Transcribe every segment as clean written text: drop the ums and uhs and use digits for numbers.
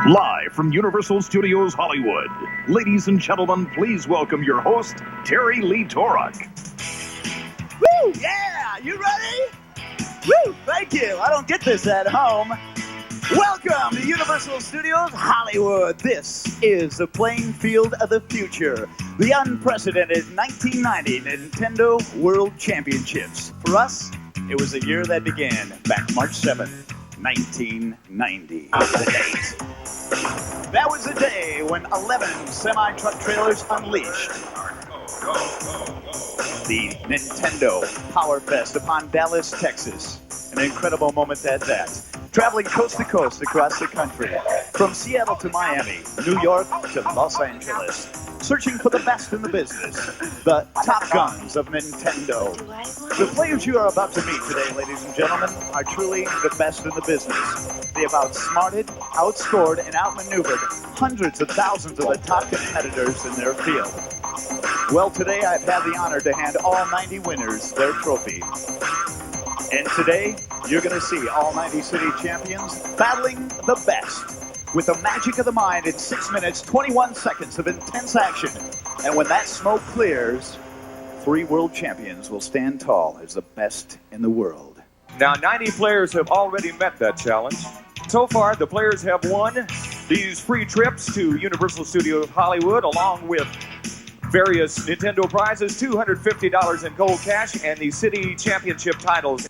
Live from Universal Studios Hollywood, ladies and gentlemen, please welcome your host, Terry Lee Torok. Woo! Yeah! You ready? Woo! Thank you. I don't get this at home. Welcome to Universal Studios Hollywood. This is the playing field of the future. The unprecedented 1990 Nintendo World Championships. For us, it was a year that began back March 7th, 1990. The date. That was the day when 11 semi-truck trailers unleashed the Nintendo Powerfest upon Dallas, Texas. An incredible moment at that. Traveling coast to coast across the country, from Seattle to Miami, New York to Los Angeles, searching for the best in the business, the top guns of Nintendo. The players you are about to meet today, ladies and gentlemen, are truly the best in the business. They have outsmarted, outscored, and outmaneuvered hundreds of thousands of the top competitors in their field. Well, today I've had the honor to hand all 90 winners their trophy. And today, you're going to see all 90 city champions battling the best with the magic of the mind in 6 minutes, 21 seconds of intense action. And when that smoke clears, 3 world champions will stand tall as the best in the world. Now, 90 players have already met that challenge. So far, the players have won these free trips to Universal Studios Hollywood, along with various Nintendo prizes, $250 in gold cash, and the city championship titles.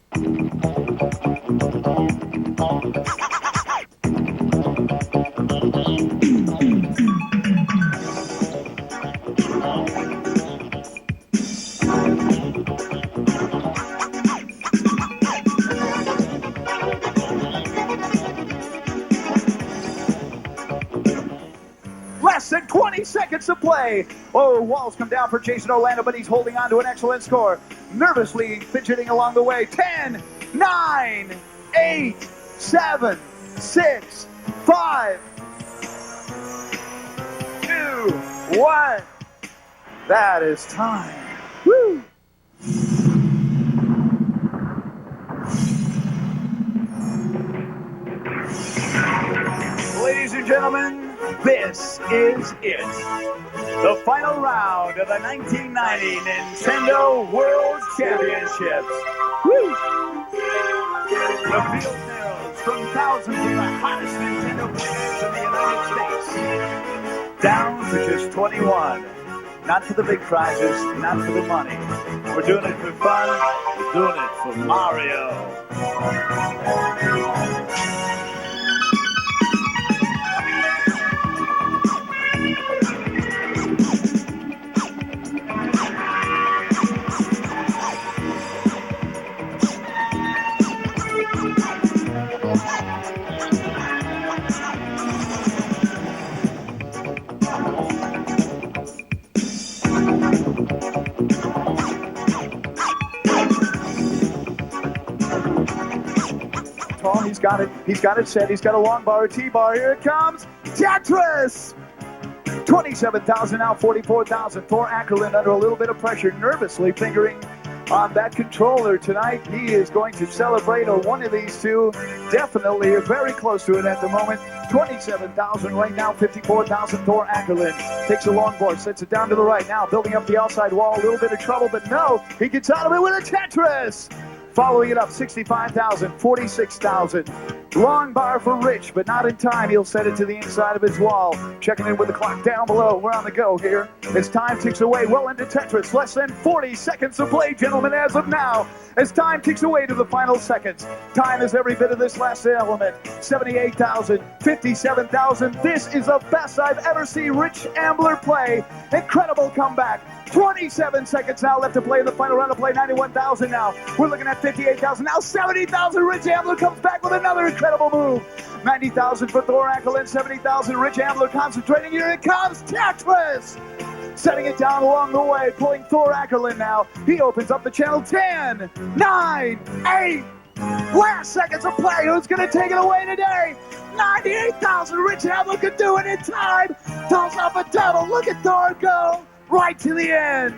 Less than 20 seconds to play. Oh, walls come down for Jason Orlando, but he's holding on to an excellent score. Nervously fidgeting along the way. 10, 9, 8, 7, 6, 5, 2, 1. That is time. Woo! Ladies and gentlemen, this is it. The final round of the 1990 Nintendo World Championships. Woo! The field narrows from thousands of the hottest Nintendo players in the United States down to just 21. Not for the big prizes, not for the money. We're doing it for fun. We're doing it for Mario. He's got it. He's got it set. He's got a long bar, a T-bar. Here it comes. Tetris! 27,000 now, 44,000. Thor Ackerland under a little bit of pressure, nervously fingering on that controller tonight. He is going to celebrate, or one of these two. Definitely very close to it at the moment. 27,000 right now, 54,000. Thor Ackerland takes a long board, sets it down to the right. Now building up the outside wall. A little bit of trouble, but no. He gets out of it with a Tetris! Following it up, 65,000, 46,000. Long bar for Rich, but not in time. He'll set it to the inside of his wall. Checking in with the clock down below. We're on the go here. As time ticks away well into Tetris. Less than 40 seconds to play, gentlemen, as of now. As time ticks away to the final seconds. Time is every bit of this last element. 78,000, 57,000. This is the best I've ever seen Rich Ambler play. Incredible comeback. 27 seconds now left to play in the final round of play. 91,000 now. We're looking at 58,000. Now 70,000. Rich Ambler comes back with another incredible move. 90,000 for Thor Ackerland. 70,000. Rich Ambler concentrating. Here it comes. Tetris! Setting it down along the way. Pulling Thor Ackerland now. He opens up the channel. 10, 9, 8. Last seconds of play. Who's going to take it away today? 98,000. Rich Ambler could do it in time. Toss off a double. Look at Thor go. Right to the end.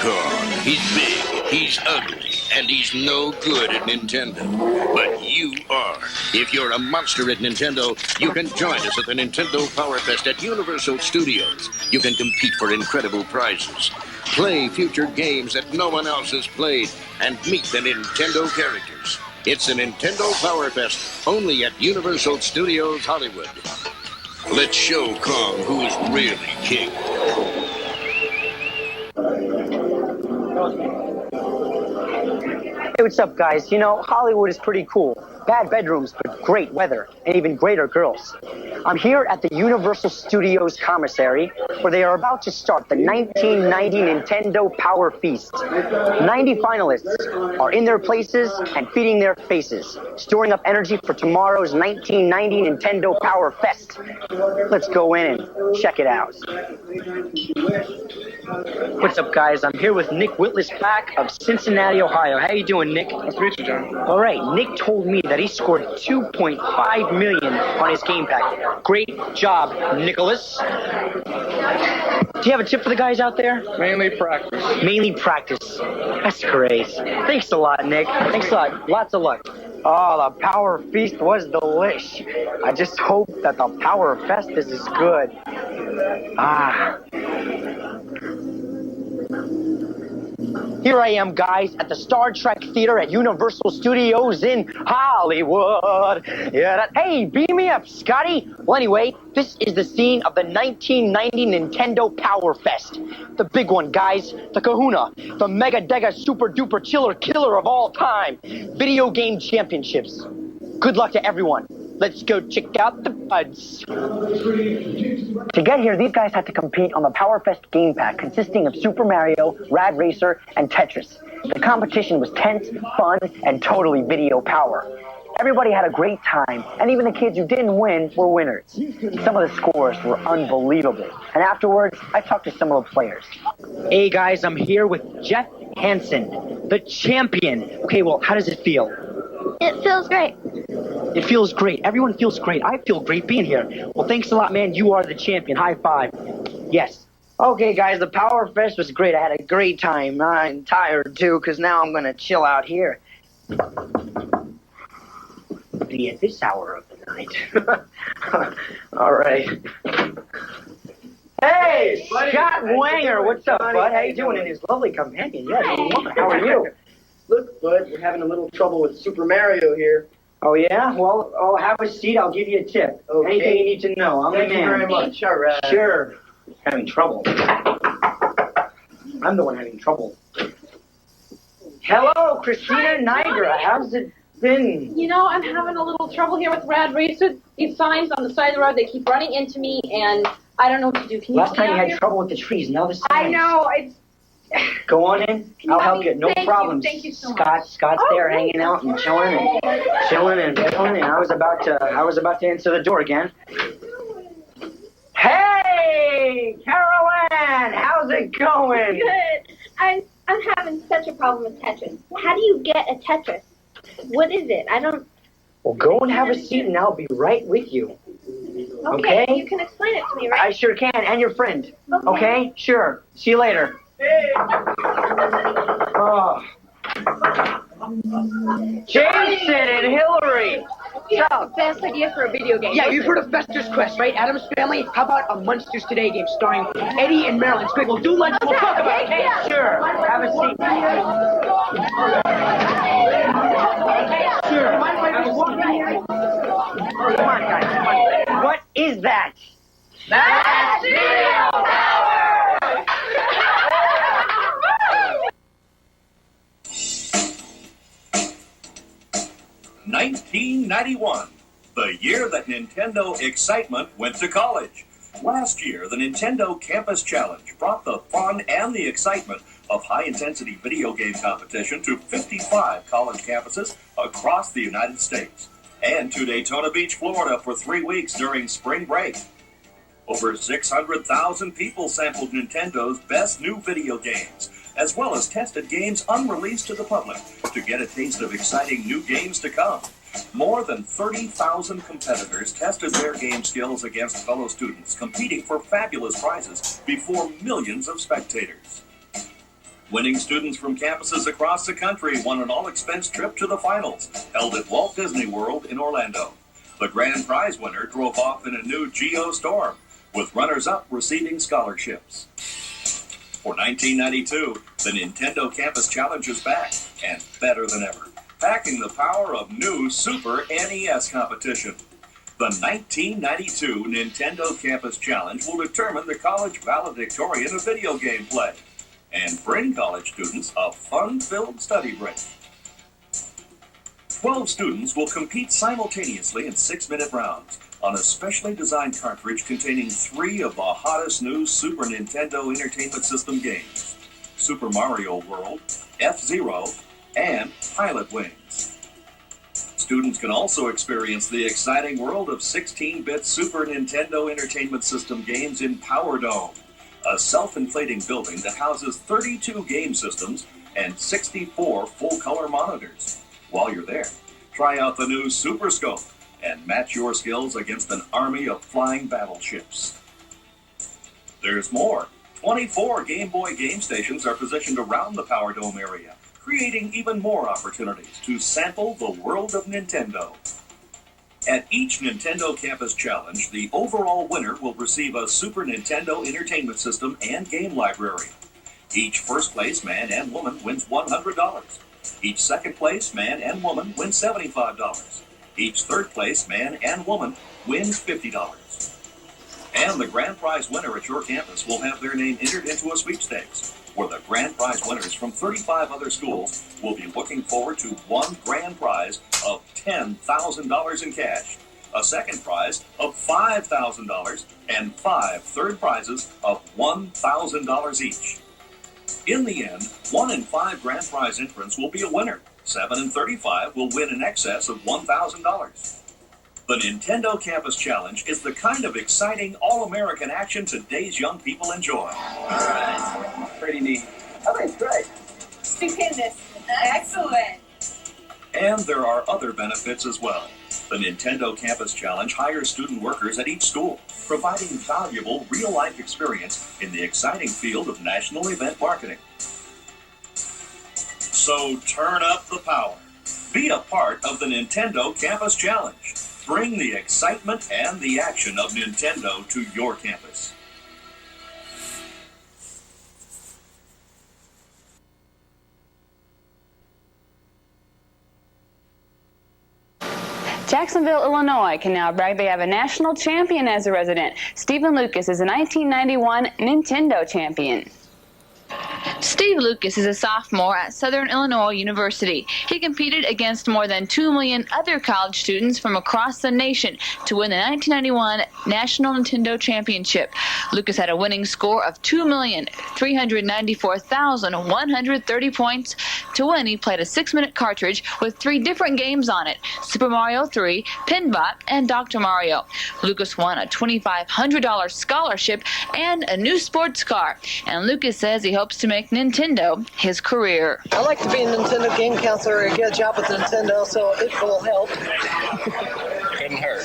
Kong. He's big, he's ugly, and he's no good at Nintendo. But you are. If you're a monster at Nintendo, you can join us at the Nintendo Powerfest at Universal Studios. You can compete for incredible prizes, play future games that no one else has played, and meet the Nintendo characters. It's the Nintendo Powerfest, only at Universal Studios Hollywood. Let's show Kong who's really king. Hey, what's up, guys? You know, Hollywood is pretty cool. Bad bedrooms, but great weather, and even greater girls. I'm here at the Universal Studios commissary, where they are about to start the 1990 Nintendo Power Feast. 90 finalists are in their places and feeding their faces, storing up energy for tomorrow's 1990 Nintendo Power Fest. Let's go in and check it out. What's up, guys? I'm here with Nick Whittlesback of Cincinnati, Ohio. How you doing, Nick? Nice to meet you, John. All right, Nick told me that he scored 2.5 million on his game pack. Great job, Nicholas. Do you have a tip for the guys out there? Mainly practice. Mainly practice. That's great. Thanks a lot, Nick. Thanks a lot. Lots of luck. Oh, the Power Feast was delish. I just hope that the Power Fest is as good. Here I am, guys, at the Star Trek Theater at Universal Studios in Hollywood. Hey, beam me up, Scotty. Well, anyway, this is the scene of the 1990 Nintendo Power Fest. The big one, guys. The kahuna. The mega dega super duper chiller killer of all time. Video game championships. Good luck to everyone. Let's go check out the buds. To get here, these guys had to compete on the Powerfest game pack, consisting of Super Mario, Rad Racer, and Tetris. The competition was tense, fun, and totally video power. Everybody had a great time, and even the kids who didn't win were winners. Some of the scores were unbelievable. And afterwards, I talked to some of the players. Hey guys, I'm here with Jeff Hansen, the champion. Okay, well, how does it feel? It feels great. It feels great. Everyone feels great. I feel great being here. Well, thanks a lot, man. You are the champion. High five. Yes. Okay, guys, the Power Fest was great. I had a great time. I'm tired, too, because now I'm going to chill out here. Be at this hour of the night. All right. Hey, Scott Wanger. What's up, bud? How you doing? And his lovely companion. Yes, how are you? Look, bud, we're having a little trouble with Super Mario here. Oh, yeah? Well, I'll have a seat. I'll give you a tip. Okay. Anything you need to know. I'm Thank the man. you very much. All right. Sure. Having trouble. I'm the one having trouble. Hello, Christina Nigra. How's it been? You know, I'm having a little trouble here with Rad Racer. These signs on the side of the road, they keep running into me, and I don't know what to do. Can you Last time you had here? trouble with the trees. Now the signs. I know. It's... Go on in. I'll help you. No Thank problems. you so much. Scott's there hanging out and chilling and I was about to answer the door again. Hey, Carol Ann, how's it going? Good. I'm having such a problem with Tetris. How do you get a Tetris? What is it? I don't... Well, go and have a seat and I'll be right with you. Okay, Okay? you can explain it to me, right? I sure can, and your friend. Okay? Sure. See you later. Oh. Jason and Hillary. the best idea for a video game. Yeah, you've heard of Fester's Quest, right? Adam's Family? How about a Munsters Today game starring Eddie and Marilyn? Quick, we'll do lunch, we'll talk about it, okay? Sure. Have a seat. Sure. Come on, guys. Come on. What is that? That's video power! 1991, the year that Nintendo excitement went to college. Last year, the Nintendo Campus Challenge brought the fun and the excitement of high-intensity video game competition to 55 college campuses across the United States and to Daytona Beach, Florida for 3 weeks during spring break. Over 600,000 people sampled Nintendo's best new video games, as well as tested games unreleased to the public to get a taste of exciting new games to come. More than 30,000 competitors tested their game skills against fellow students, competing for fabulous prizes before millions of spectators. Winning students from campuses across the country won an all-expense trip to the finals, held at Walt Disney World in Orlando. The grand prize winner drove off in a new Geo Storm, with runners-up receiving scholarships. For 1992, the Nintendo Campus Challenge is back, and better than ever, packing the power of new Super NES competition. The 1992 Nintendo Campus Challenge will determine the college valedictorian of video game play and bring college students a fun-filled study break. 12 students will compete simultaneously in 6-minute rounds on a specially designed cartridge containing 3 of the hottest new Super Nintendo Entertainment System games: Super Mario World, F-Zero, and Pilot Wings. Students can also experience the exciting world of 16-bit Super Nintendo Entertainment System games in Power Dome, a self-inflating building that houses 32 game systems and 64 full-color monitors. While you're there, try out the new Super Scope and match your skills against an army of flying battleships. There's more. 24 Game Boy game stations are positioned around the Power Dome area, creating even more opportunities to sample the world of Nintendo. At each Nintendo Campus Challenge, the overall winner will receive a Super Nintendo Entertainment System and game library. Each first place man and woman wins $100. Each second place man and woman wins $75. Each third place man and woman wins $50. And the grand prize winner at your campus will have their name entered into a sweepstakes, where the grand prize winners from 35 other schools will be looking forward to one grand prize of $10,000 in cash, a second prize of $5,000, and 5 third prizes of $1,000 each. In the end, 1 in 5 grand prize entrants will be a winner. 7 in 35 will win in excess of $1,000. The Nintendo Campus Challenge is the kind of exciting all-American action today's young people enjoy. All right. Pretty neat. I think it's great. Stupendous. Excellent. And there are other benefits as well. The Nintendo Campus Challenge hires student workers at each school, providing valuable real-life experience in the exciting field of national event marketing. So turn up the power. Be a part of the Nintendo Campus Challenge. Bring the excitement and the action of Nintendo to your campus. Jacksonville, Illinois can now brag they have a national champion as a resident. Stephen Lucas is a 1991 Nintendo champion. Steve Lucas is a sophomore at Southern Illinois University. He competed against more than 2 million other college students from across the nation to win the 1991 National Nintendo Championship. Lucas had a winning score of 2,394,130 points. To win, he played a 6-minute cartridge with 3 different games on it: Super Mario 3, Pinbot, and Dr. Mario. Lucas won a $2,500 scholarship and a new sports car. And Lucas says he hopes to make Nintendo his career. I like to be a Nintendo game counselor and get a job with Nintendo, so it will help. Couldn't hurt.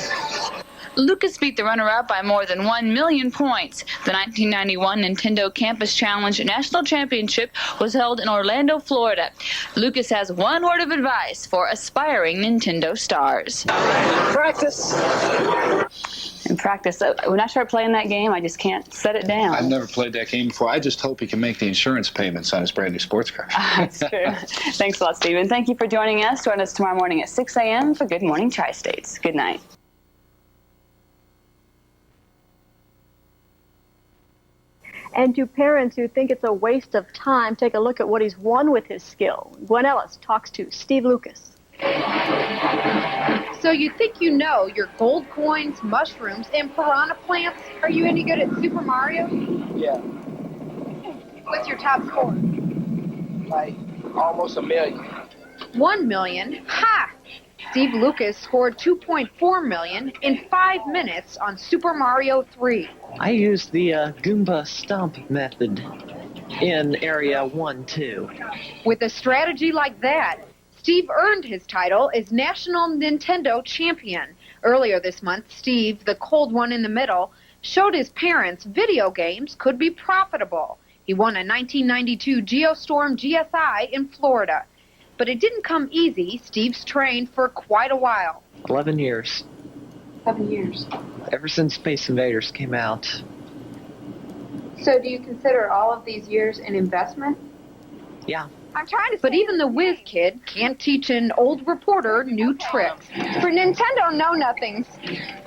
Lucas beat the runner-up by more than 1 million points. The 1991 Nintendo Campus Challenge National Championship was held in Orlando, Florida. Lucas has one word of advice for aspiring Nintendo stars. Practice. And practice. When I start playing that game, I just can't set it down. I've never played that game before. I just hope he can make the insurance payments on his brand new sports car. That's true. Thanks a lot, Stephen. Thank you for joining us. Join us tomorrow morning at 6 a.m. for Good Morning Tri-States. Good night. And to parents who think it's a waste of time, take a look at what he's won with his skill. Gwen Ellis talks to Steve Lucas. So you think you know your gold coins, mushrooms, and piranha plants? Are you any good at Super Mario? Yeah. What's your top score? Like almost 1 million. 1 million? Ha! Steve Lucas scored 2.4 million in 5 minutes on Super Mario 3. I used the Goomba Stomp method in Area 1-2. With a strategy like that, Steve earned his title as National Nintendo Champion. Earlier this month, Steve, the cold one in the middle, showed his parents video games could be profitable. He won a 1992 Geostorm GSI in Florida. But it didn't come easy. Steve's trained for quite a while. 11 years. 7 years. Ever since Space Invaders came out. So do you consider all of these years an investment? Yeah. I'm trying to. But even the whiz kid can't teach an old reporter new tricks. For Nintendo know-nothings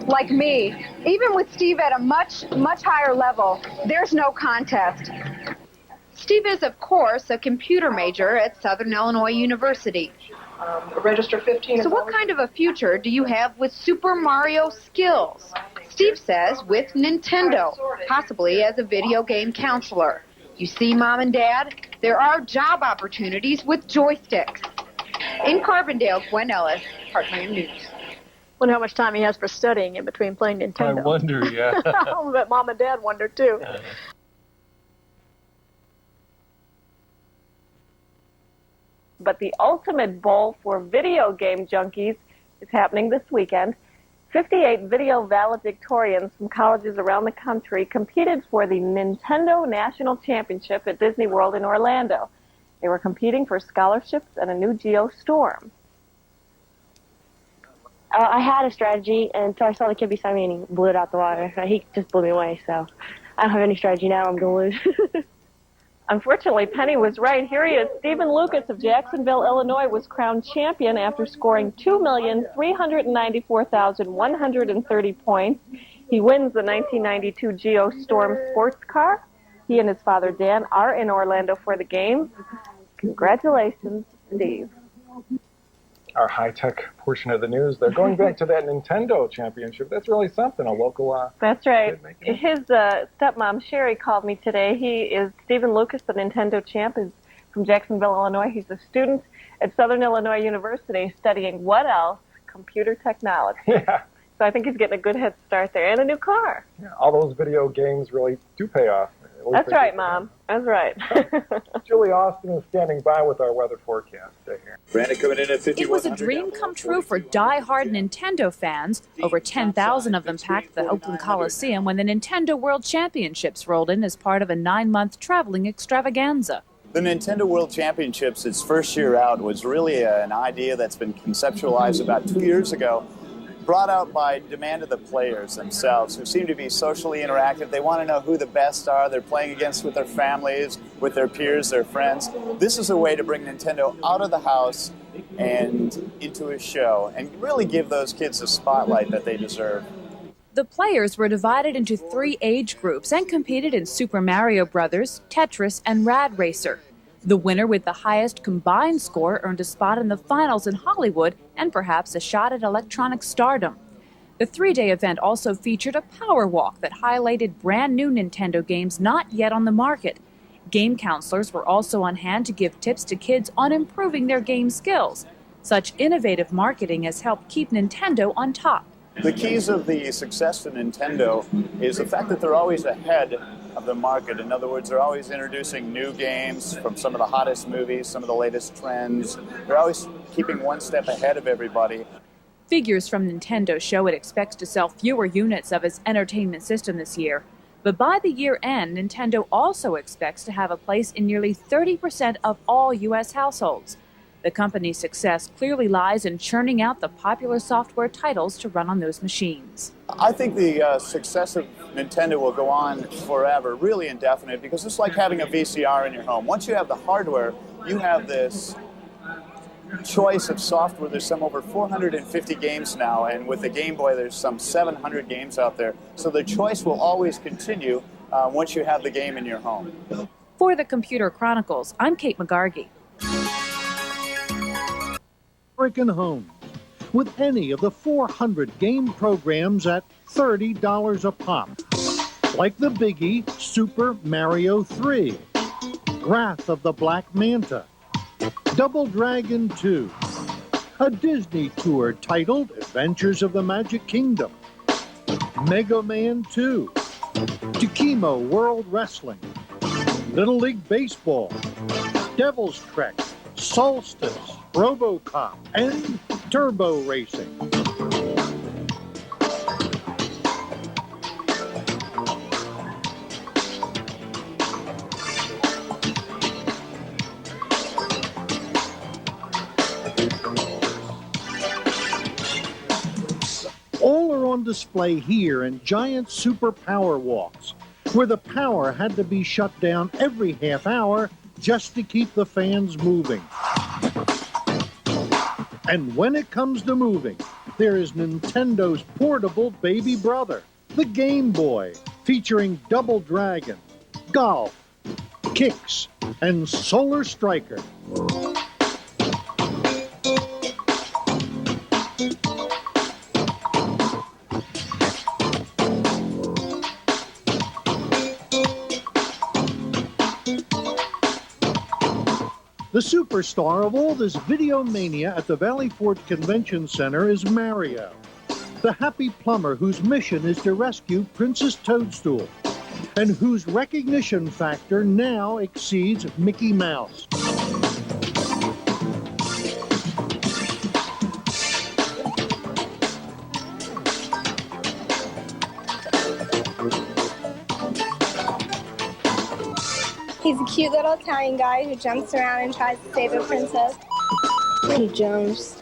like me, even with Steve at a much higher level, there's no contest. Steve is, of course, a computer major at Southern Illinois University. Register 15. So what kind of a future do you have with Super Mario skills? Steve says with Nintendo, possibly as a video game counselor. You see, Mom and Dad, there are job opportunities with joysticks. In Carbondale, Gwen Ellis, Heartland News. Wonder how much time he has for studying in between playing Nintendo. I wonder, yeah. I'll bet Mom and Dad wonder, too. But the ultimate bowl for video game junkies is happening this weekend. 58 video valedictorians from colleges around the country competed for the Nintendo National Championship at Disney World in Orlando. They were competing for scholarships and a new Geostorm. I had a strategy, and so I saw the kid beside me, and he blew it out the water. He just blew me away, so I don't have any strategy now. I'm going to lose. Unfortunately, Penny was right. Here he is. Stephen Lucas of Jacksonville, Illinois, was crowned champion after scoring 2,394,130 points. He wins the 1992 Geostorm sports car. He and his father, Dan, are in Orlando for the game. Congratulations, Steve. Our high-tech portion of the news, they're going back to that Nintendo Championship. That's really something, a local... That's right. His stepmom, Sherry, called me today. He is Stephen Lucas, the Nintendo champ, is from Jacksonville, Illinois. He's a student at Southern Illinois University studying what else? Computer technology. Yeah. So I think he's getting a good head start there, and a new car. Yeah, all those video games really do pay off. That's right, Mom. That's right. Julie Austin is standing by with our weather forecast here. Brandon coming in at 5100. It was a dream come true for die-hard Nintendo fans. Over 10,000 of them packed the Oakland Coliseum when the Nintendo World Championships rolled in as part of a 9-month traveling extravaganza. The Nintendo World Championships, its first year out, was really an idea that's been conceptualized about 2 years ago, brought out by demand of the players themselves, who seem to be socially interactive. They want to know who the best are. They're playing against with their families, with their peers, their friends. This is a way to bring Nintendo out of the house and into a show and really give those kids the spotlight that they deserve. The players were divided into 3 age groups and competed in Super Mario Bros., Tetris, and Rad Racer. The winner with the highest combined score earned a spot in the finals in Hollywood and perhaps a shot at electronic stardom. The 3-day event also featured a power walk that highlighted brand new Nintendo games not yet on the market. Game counselors were also on hand to give tips to kids on improving their game skills. Such innovative marketing has helped keep Nintendo on top. The keys of the success of Nintendo is the fact that they're always ahead of the market. In other words, they're always introducing new games from some of the hottest movies, some of the latest trends. They're always keeping one step ahead of everybody. Figures from Nintendo show it expects to sell fewer units of its entertainment system this year. But by the year end, Nintendo also expects to have a place in nearly 30% of all U.S. households. The company's success clearly lies in churning out the popular software titles to run on those machines. I think the success of Nintendo will go on forever, really indefinite, because it's like having a VCR in your home. Once you have the hardware, you have this choice of software. There's some over 450 games now, and with the Game Boy, there's some 700 games out there. So the choice will always continue once you have the game in your home. For the Computer Chronicles, I'm Kate McGargy. American homes with any of the 400 game programs at $30 a pop. Like the biggie Super Mario 3, Wrath of the Black Manta, Double Dragon 2, a Disney tour titled Adventures of the Magic Kingdom, Mega Man 2, Takimo World Wrestling, Little League Baseball, Devil's Trek, Solstice, RoboCop, and Turbo Racing. display here in giant super power walks, where the power had to be shut down every half hour just to keep the fans moving. And when it comes to moving, there is Nintendo's portable baby brother, the Game Boy, featuring Double Dragon, Golf, Kicks, and Solar Striker. The superstar of all this video mania at the Valley Forge Convention Center is Mario, the happy plumber whose mission is to rescue Princess Toadstool, and whose recognition factor now exceeds Mickey Mouse. He's a cute little Italian guy who jumps around and tries to save a princess. He jumps.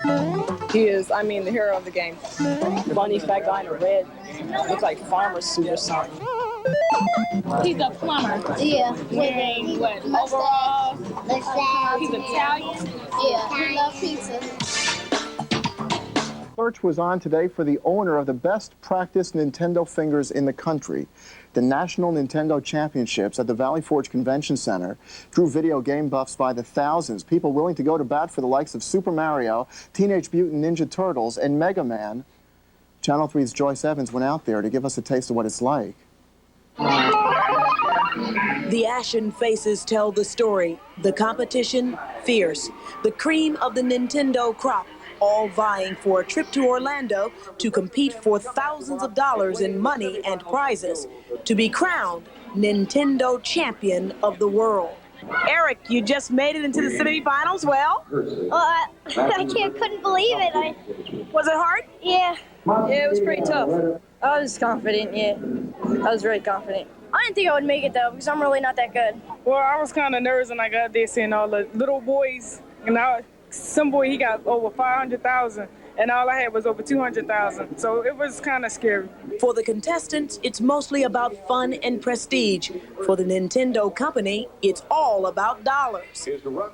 He is, the hero of the game. Funniest fat guy in a red, looks like farmer's suit or something. He's a plumber. Yeah. Wearing what? Overalls? He's Italian? Yeah. He loves pizza. Search was on today for the owner of the best practiced Nintendo fingers in the country. The National Nintendo Championships at the Valley Forge Convention Center drew video game buffs by the thousands, people willing to go to bat for the likes of Super Mario, Teenage Mutant Ninja Turtles, and Mega Man. Channel 3's Joyce Evans went out there to give us a taste of what it's like. The ashen faces tell the story. The competition, fierce. The cream of the Nintendo crop, all vying for a trip to Orlando to compete for thousands of dollars in money and prizes, to be crowned Nintendo Champion of the World. Eric, you just made it into the semifinals. Well? I couldn't believe it. Was it hard? Yeah. Yeah, it was pretty tough. I was confident, yeah. I was very confident. I didn't think I would make it, though, because I'm really not that good. Well, I was kind of nervous when I got there seeing all the little boys, and some boy, he got over 500,000, and all I had was over 200,000. So it was kind of scary. For the contestants, it's mostly about fun and prestige. For the Nintendo company, it's all about dollars.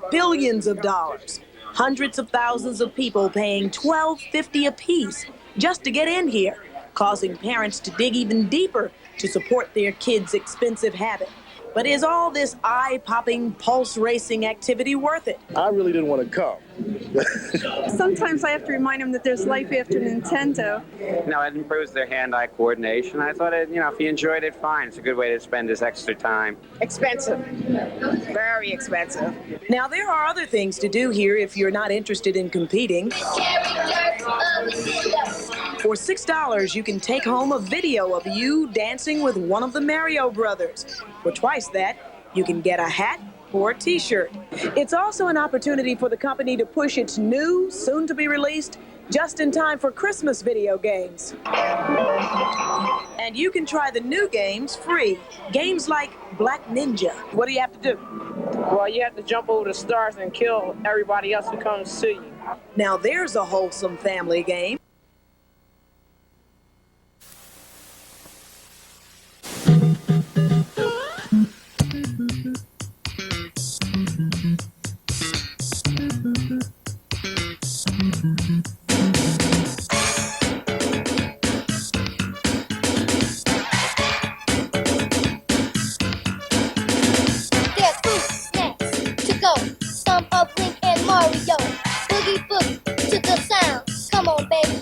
Billions of dollars. Hundreds of thousands of people paying $12.50 apiece just to get in here, causing parents to dig even deeper to support their kids' expensive habit. But is all this eye-popping, pulse-racing activity worth it? I really didn't want to come. Sometimes I have to remind them that there's life after Nintendo. It improves their hand-eye coordination. I thought, if you enjoyed it, fine. It's a good way to spend this extra time. Expensive. Very expensive. Now, there are other things to do here if you're not interested in competing. For $6, you can take home a video of you dancing with one of the Mario brothers. For twice that, you can get a hat or a t-shirt. It's also an opportunity for the company to push its new, soon-to-be-released, just-in-time for Christmas video games. And you can try the new games free. Games like Black Ninja. What do you have to do? Well, you have to jump over the stars and kill everybody else who comes to you. Now there's a wholesome family game. Stomp up Link and Mario. Boogie boogie to the sound. Come on, baby.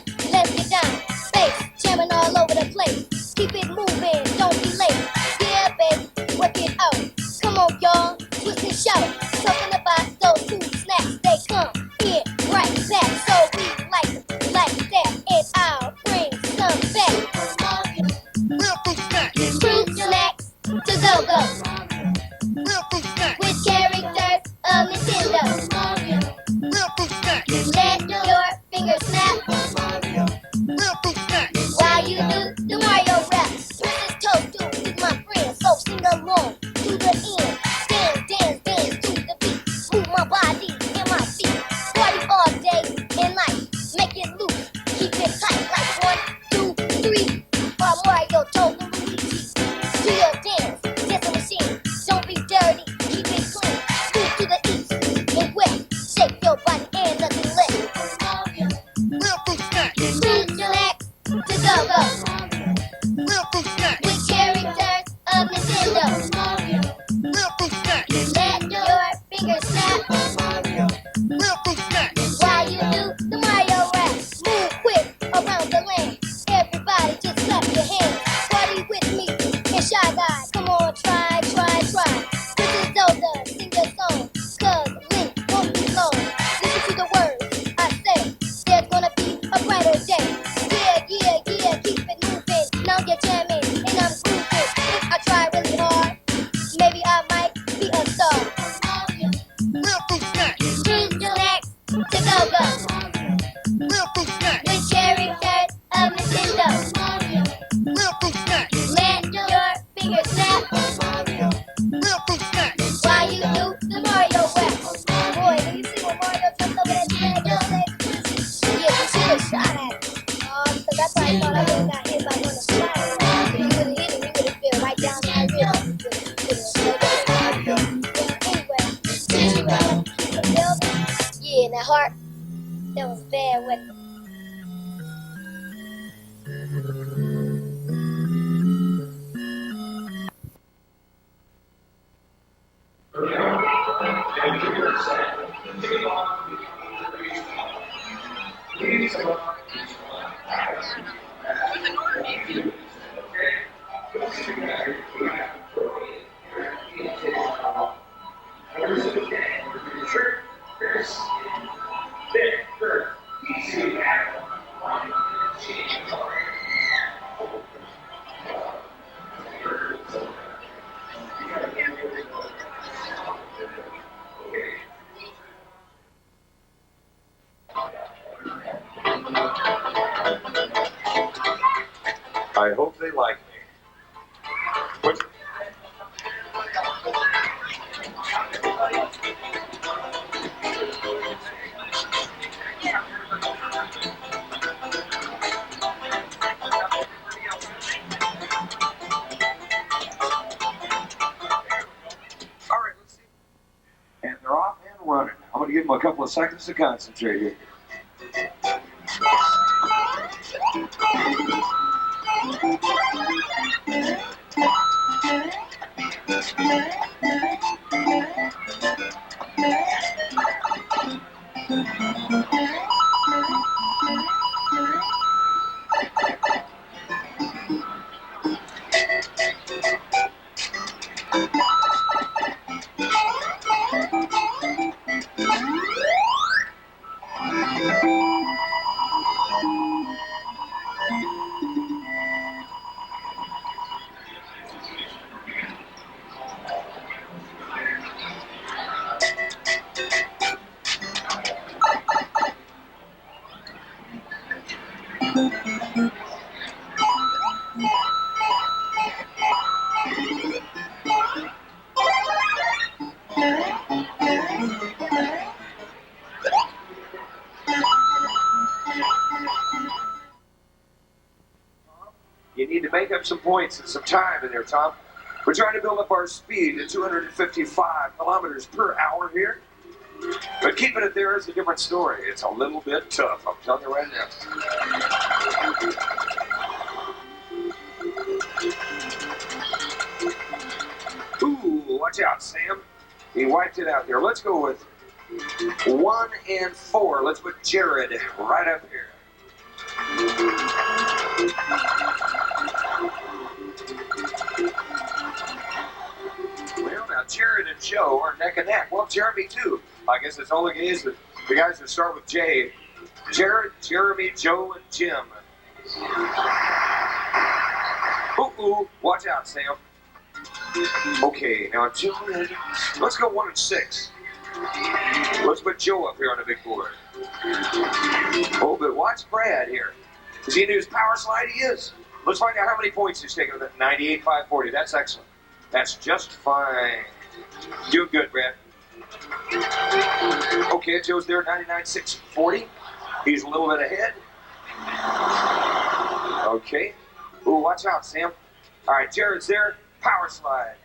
finger snap. Real fruit snack. While you do the Mario rap, move quick around the land. Everybody just clap your hands. Party with me and Shy Guys. Come on, try. This is Zelda, sing your song. Cause Link won't be long. Listen to the words I say. There's gonna be a brighter day. Yeah, keep it moving. Now you're jamming and I'm grooving. If I try really hard, maybe I might be a star. Real fruit snack. Who's the next to go? Real fruit snack. The cherry head of Nintendo. Real fruit snack. Let your fingers snap. Real fruit snack. While you do the Mario rap. Boy, when you see when Mario jumps over that ledge, yeah, you should have shot at it. Because that's why I thought I would have got hit by one of the flyers. If you would have hit him, you would have fell right down my rib. Anyway, since you know keep the building, yeah, and that heart, that was bad weather. I hope they like me. What? All right, let's see. And they're off and running. I'm going to give them a couple of seconds to concentrate here. You need to make up some points and some time in there, Tom. We're trying to build up our speed to 255 kilometers per hour here. But keeping it there is a different story. It's a little bit tough, I'm telling you right now. Ooh, watch out, Sam. He wiped it out there. Let's go with 1 and 4. Let's put Jared right up here. Well, now Jared and Joe are neck and neck. Well, Jeremy too. I guess it's all the guys that start with J. Jared, Jeremy, Joe, and Jim. Ooh, watch out, Sam. Okay, now Joe, let's go 1 and 6. Let's put Joe up here on the big board. Oh, but watch Brad here. Is he into his power slide? He is. Let's find out how many points he's taking with it. 98, 540. That's excellent. That's just fine. Doing good, Brad. Okay, Joe's there, 99, 640. He's a little bit ahead. Okay. Ooh, watch out, Sam. All right, Jared's there. Power slide.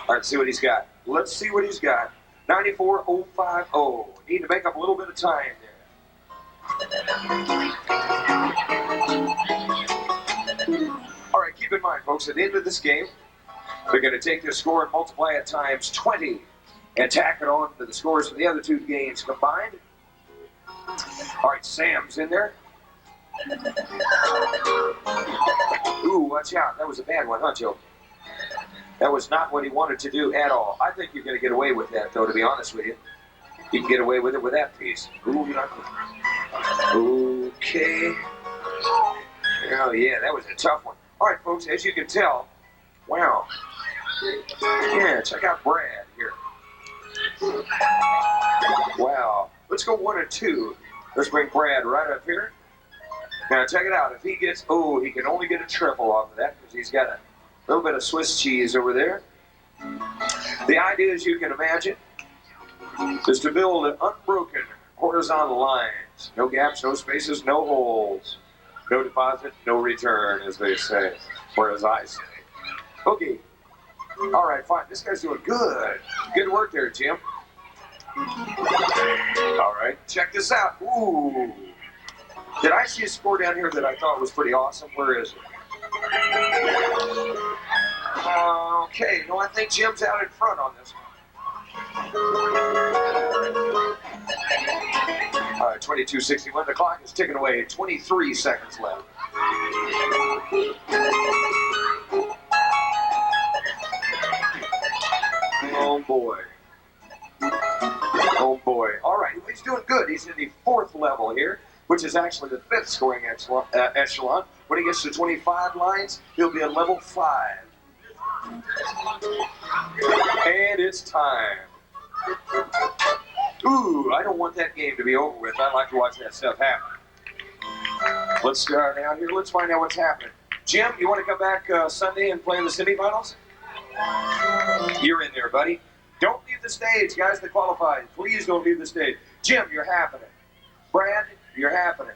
All right, see what he's got. Let's see what he's got. 94,050. Need to make up a little bit of time there. All right, keep in mind, folks, at the end of this game, they're going to take their score and multiply it times 20 and tack it on to the scores for the other two games combined. All right, Sam's in there. Ooh, watch out. That was a bad one, huh, Joe? That was not what he wanted to do at all. I think you're going to get away with that, though, to be honest with you. You can get away with it with that piece. Ooh, okay. Oh, yeah, that was a tough one. All right, folks, as you can tell, wow. Yeah, check out Brad here. Wow. Let's go 1 and 2. Let's bring Brad right up here. Now, check it out. If he gets, he can only get a triple off of that because he's got a little bit of Swiss cheese over there. The idea, as you can imagine, is to build an unbroken horizontal lines. No gaps, no spaces, no holes. No deposit, no return, as they say. Or as I say. Okay. All right, fine. This guy's doing good. Good work there, Jim. All right, check this out. Ooh. Did I see a score down here that I thought was pretty awesome? Where is it? Okay, no, I think Jim's out in front on this one. All right, 22:61. The clock is ticking away. 23 seconds left. Oh, boy. Oh, boy. All right, he's doing good. He's in the 4th level here, which is actually the 5th scoring echelon. When he gets to 25 lines, he'll be at level 5. And it's time. Ooh, I don't want that game to be over with. I like to watch that stuff happen. Let's start out here. Let's find out what's happening. Jim, you want to come back Sunday and play in the semifinals? You're in there, buddy. Don't leave the stage, guys that qualified. Please don't leave the stage. Jim, you're happening. Brad, you're happening.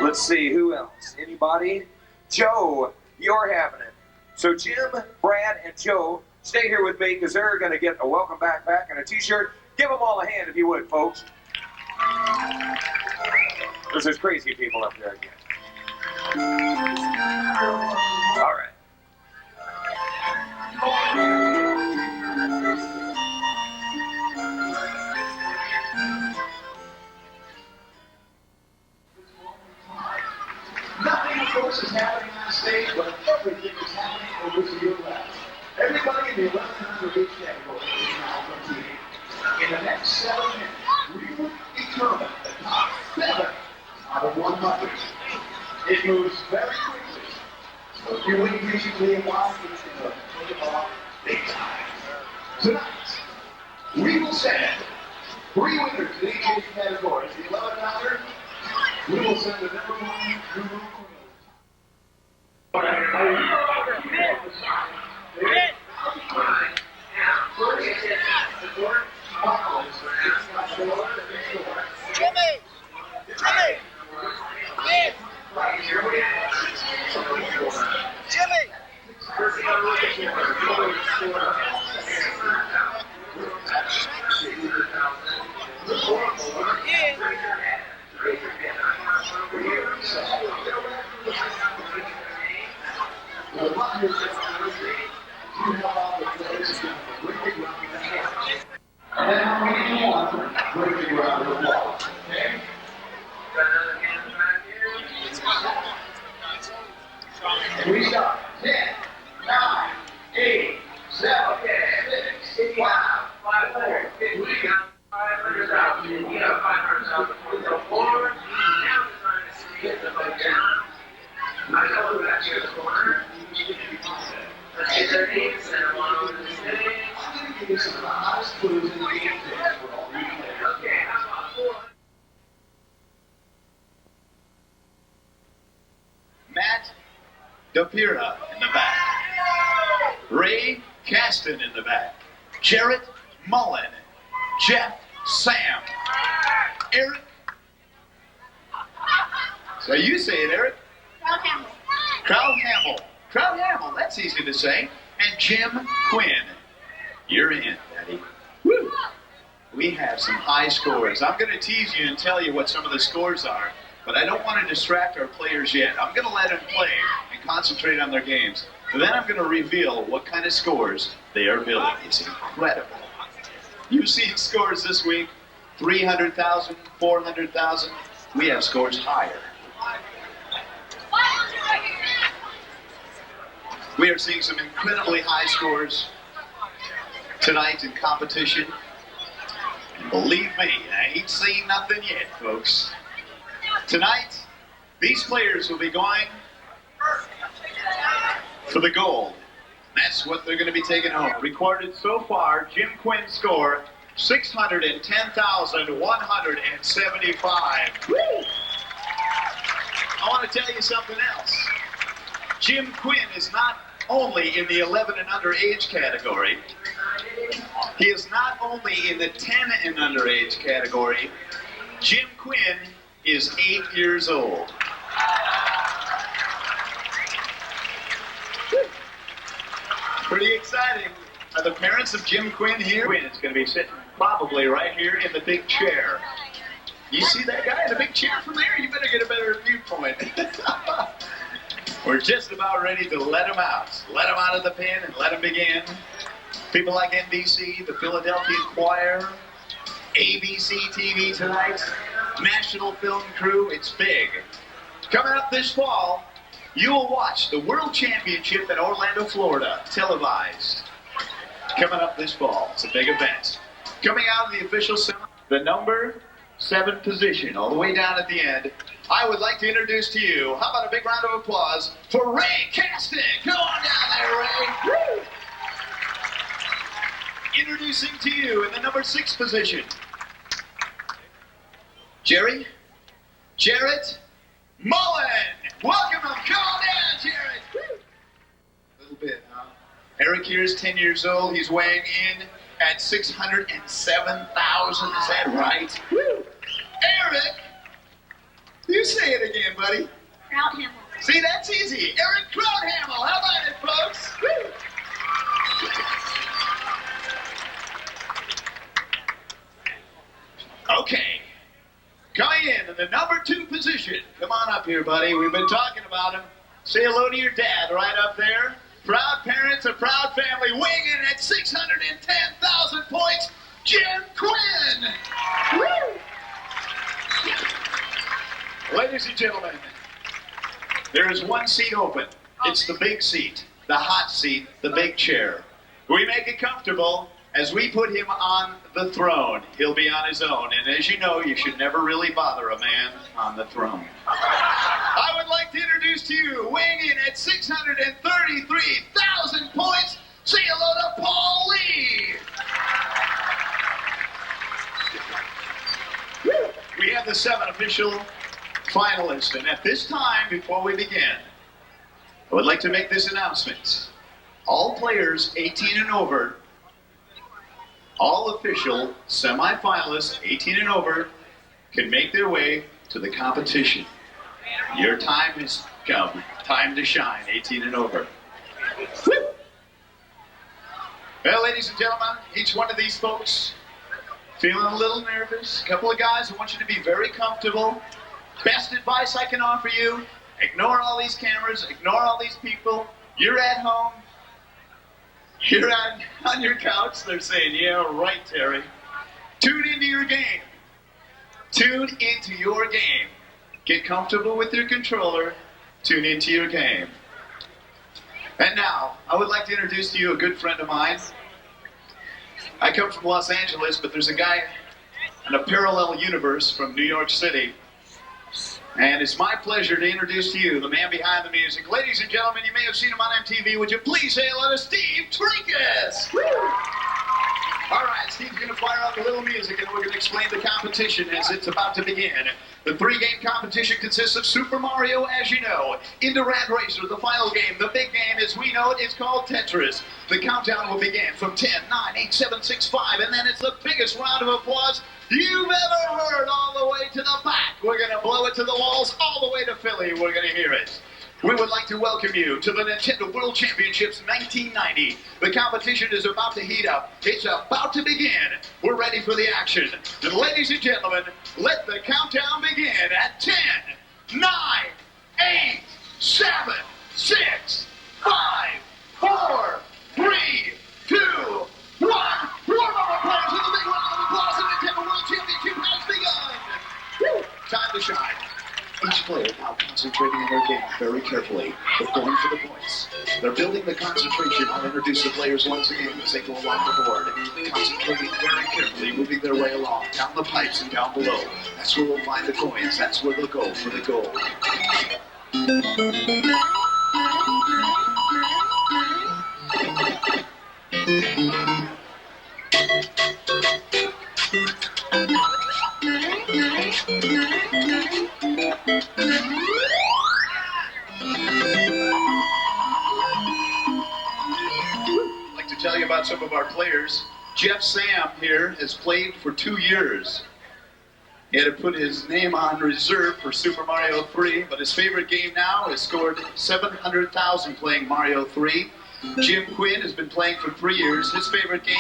Let's see, who else? Anybody? Joe, you're happening. So Jim, Brad, and Joe, stay here with me because they're going to get a welcome backpack and a t-shirt. Give them all a hand if you would, folks. There's crazy people up there again. All right. Nothing, of course, is happening on stage, but everything is happening over to your left. Everybody in the 1100 age category is now competing. In the next 7 minutes, we will determine the top 7 out of 100. It moves very quickly. So if you're waiting patiently and watch, it's going to take off big time. Tonight, we will send 3 winners in each age category. The 1100, we will send the number 1 guru. And we start. 10, 9, 8, 7, 6, 5, 4, 3, 500,000. You got 500,000 for the floor. Now it's time to see it down. I know that you're the corner. Let's get their names and them on over the stage. I'm going to give you some of the hottest clues in the game today for all you players. Okay, how about 400? Matt DePira in the back. Ray Caston in the back. Jarrett Mullen. Jeff Sam. Eric. So you say it, Eric. Crowd Hamill. That's easy to say. And Jim Quinn. You're in, Daddy. Woo. We have some high scores. I'm going to tease you and tell you what some of the scores are, but I don't want to distract our players yet. I'm going to let them play and concentrate on their games. And then I'm going to reveal what kind of scores they are building. It's incredible. You've seen scores this week, 300,000, 400,000. We have scores higher. We are seeing some incredibly high scores tonight in competition. And believe me, I ain't seen nothing yet, folks. Tonight, these players will be going for the gold. That's what they're going to be taking home. Recorded so far, Jim Quinn's score, 610,175. Woo! I want to tell you something else. Jim Quinn is not only in the 11 and under age category, he is not only in the 10 and under age category, Jim Quinn is 8 years old. Pretty exciting. Are the parents of Jim Quinn here? Quinn is going to be sitting probably right here in the big chair. You see that guy in the big chair from there? You better get a better viewpoint. We're just about ready to let him out. Let him out of the pen and let him begin. People like NBC, the Philadelphia Choir, ABC TV tonight, National Film Crew, it's big. Coming up this fall, you will watch the World Championship in Orlando, Florida, televised. Coming up this fall, it's a big event. Coming out of the official semi, the number 7 position, all the way down at the end, I would like to introduce to you, how about a big round of applause for Ray Caston. Go on down there, Ray. Woo! Introducing to you in the number 6 position, Jarrett Mullen. Welcome him. Come on down, Jarrett. Woo! A little bit, huh? Eric here is 10 years old. He's weighing in at 607,000. Is that right? Woo! Eric, you say it again, buddy. Krauthamel. See, that's easy. Eric Krauthamel. How about it, folks? Woo! Okay. Coming in the number 2 position. Come on up here, buddy. We've been talking about him. Say hello to your dad right up there. Proud parents, a proud family, weighing in at 610,000 points, Jim Quinn. Woo! Ladies and gentlemen, there is one seat open. It's the big seat, the hot seat, the big chair. We make it comfortable as we put him on the throne. He'll be on his own, and as you know, you should never really bother a man on the throne. I would like to introduce to you, weighing in at 633,000 points, say hello to Paul Lee. We have the 7 official finalists, and at this time, before we begin, I would like to make this announcement. All players 18 and over, all official semifinalists 18 and over, can make their way to the competition. Your time has come. Time to shine, 18 and over. Woo! Well, ladies and gentlemen, each one of these folks feeling a little nervous. A couple of guys, I want you to be very comfortable. Best advice I can offer you, ignore all these cameras, ignore all these people. You're at home. You're on your couch. They're saying, yeah, right, Terry. Tune into your game. Tune into your game. Get comfortable with your controller. Tune into your game. And now, I would like to introduce to you a good friend of mine. I come from Los Angeles, but there's a guy in a parallel universe from New York City. And it's my pleasure to introduce to you the man behind the music. Ladies and gentlemen, you may have seen him on MTV. Would you please say hello to Steve Trinkus? Woo! All right, Steve's going to fire up a little music, and we're going to explain the competition as it's about to begin. The 3-game competition consists of Super Mario, as you know, into Rad Racer, the final game. The big game, as we know it, is called Tetris. The countdown will begin from 10, 9, 8, 7, 6, 5, and then it's the biggest round of applause you've ever heard all the way to the back. We're going to blow it to the walls all the way to Philly. We're going to hear it. We would like to welcome you to the Nintendo World Championships 1990. The competition is about to heat up. It's about to begin. We're ready for the action. And ladies and gentlemen, let the countdown begin at 10, 9, 8, 7, 6, 5, 4, 3, 2, 1. Warm up, players, with the big concentrating on their game very carefully. They're going for the points. They're building the concentration. I'll introduce the players once again as they go along the board. Concentrating very carefully, moving their way along, down the pipes and down below. That's where we'll find the coins. That's where they'll go for the goal. I'd like to tell you about some of our players. Jeff Sam here has played for 2 years. He had to put his name on reserve for Super Mario 3, but his favorite game now has scored 700,000 playing Mario 3. Jim Quinn has been playing for 3 years. His favorite game,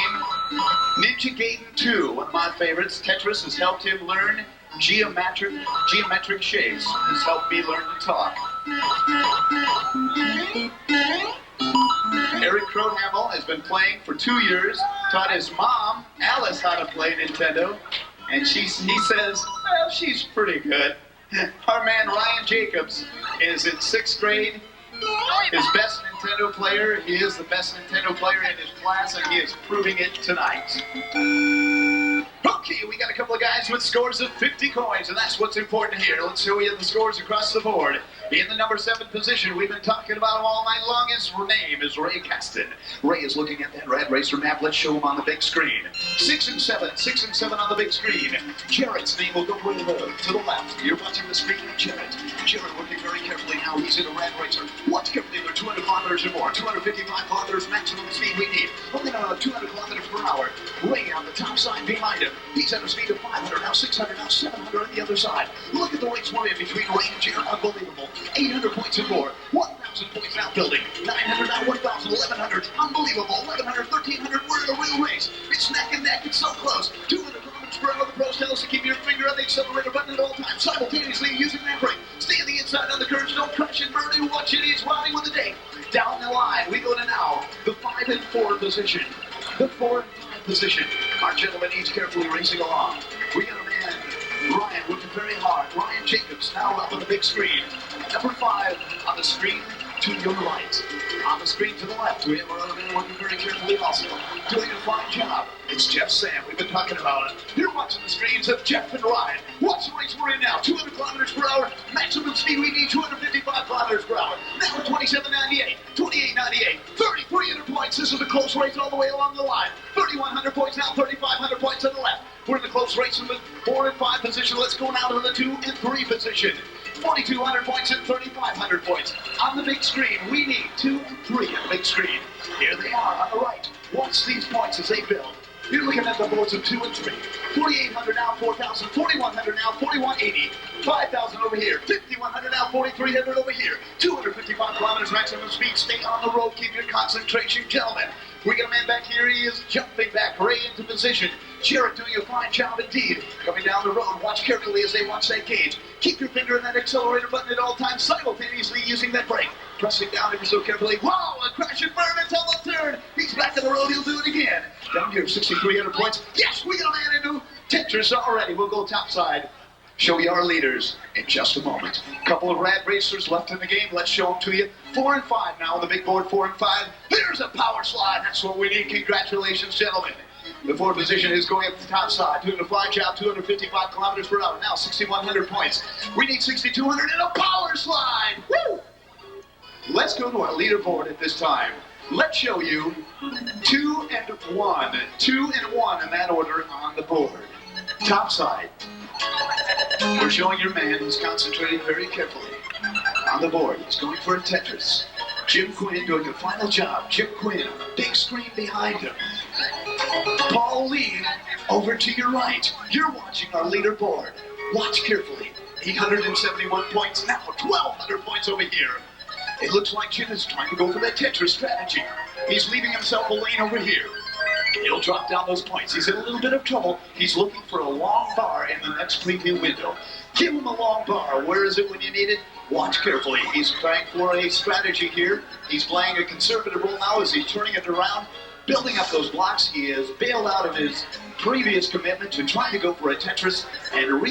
Ninja Gaiden 2, one of my favorites. Tetris has helped him learn geometric shapes. Has helped me learn to talk. Eric Crohamel has been playing for 2 years. Taught his mom, Alice, how to play Nintendo. And he says, well, she's pretty good. Our man Ryan Jacobs is in 6th grade. His best Nintendo player. He is the best Nintendo player in his class, and he is proving it tonight. Okay, we got a couple of guys with scores of 50 coins, and that's what's important here. Let's show you the scores across the board. In the number 7 position, we've been talking about him all night long. His name is Ray Caston. Ray is looking at that Red Racer map. Let's show him on the big screen. 6 and 7 on the big screen. Jared's name will go way to the left. You're watching the screen of Jared. Jared working very carefully now. He's in a Red Racer. Watch carefully. They're 200 kilometers or more. 255 kilometers maximum speed we need. Only 200 kilometers per hour. Ray on the top side behind him. He's at a speed of 500, now 600, now 700 on the other side. Look at the race we're in between Ray and Jared. Unbelievable. 800 points and more. 1,000 points now building. 900 now 1,000. 1,100. Unbelievable. 1,100, 1,300. We're in a real race. It's neck and neck. It's so close. 200 kilometers per hour. The pros tell us to keep your finger on the accelerator button at all times. Simultaneously using that brake. Stay on the inside on the curves. Don't crash and burn. Watch it. He's riding with the tape. Down the line. We go to now the 5 and 4 position. The 4 and 5 position. Our gentlemen each carefully racing along. We got a man, Ryan, working very hard. Ryan Jacobs now up on the big screen. Number 5 on the screen to your right. On the screen to the left, we have our other man working very carefully also. Doing a fine job. It's Jeff Sam. We've been talking about it. You're watching the screens of Jeff and Ryan. Watch the race we're in now. 200 kilometers per hour. Maximum speed we need 255 kilometers per hour. Now at 27.98, 28.98, 3,300 points. This is a close race all the way along the line. 3,100 points now, 3,500 points on the left. We're in the close race in the 4 and 5 position. Let's go now to the 2 and 3 position. 4,200 points and 3,500 points. On the big screen, we need 2 and 3 on the big screen. Here they are on the right. Watch these points as they build. You're looking at the boards of 2 and 3. 4,800 now, 4,000. 4,100 now, 4,180. 5,000 over here. 5,100 now, 4,300 over here. 255 kilometers maximum speed. Stay on the road. Keep your concentration, gentlemen. We got a man back here. He is jumping back right into position. Jared doing a fine job indeed. Coming down the road. Watch carefully as they watch that gauge. Keep your finger on that accelerator button at all times, simultaneously using that brake. Pressing down ever so carefully. Whoa! A crash and burn until the turn. He's back on the road. He'll do it again. Down here, 6,300 points. Yes, we got a man into Tetris already. We'll go topside. Show you our leaders in just a moment. Couple of Rad Racers left in the game. Let's show them to you. 4 and 5 now on the big board. 4 and 5. There's a power slide. That's what we need. Congratulations, gentlemen. The 4th position is going up the top side. Doing a fly job, 255 kilometers per hour. Now 6,100 points. We need 6,200 in a power slide. Woo! Let's go to our leaderboard at this time. Let's show you 2 and 1. 2 and 1 in that order on the board. Top side. We're showing your man who's concentrating very carefully. On the board, he's going for a Tetris. Jim Quinn doing a final job. Jim Quinn on the big screen behind him. Paul Lee over to your right. You're watching our leaderboard. Watch carefully. 871 points now. 1,200 points over here. It looks like Jim is trying to go for that Tetris strategy. He's leaving himself a lane over here. He'll drop down those points. He's in a little bit of trouble. He's looking for a long bar in the next preview window. Give him a long bar. Where is it when you need it? Watch carefully. He's trying for a strategy here. He's playing a conservative role now as he's turning it around, building up those blocks. He has bailed out of his previous commitment to trying to go for a Tetris and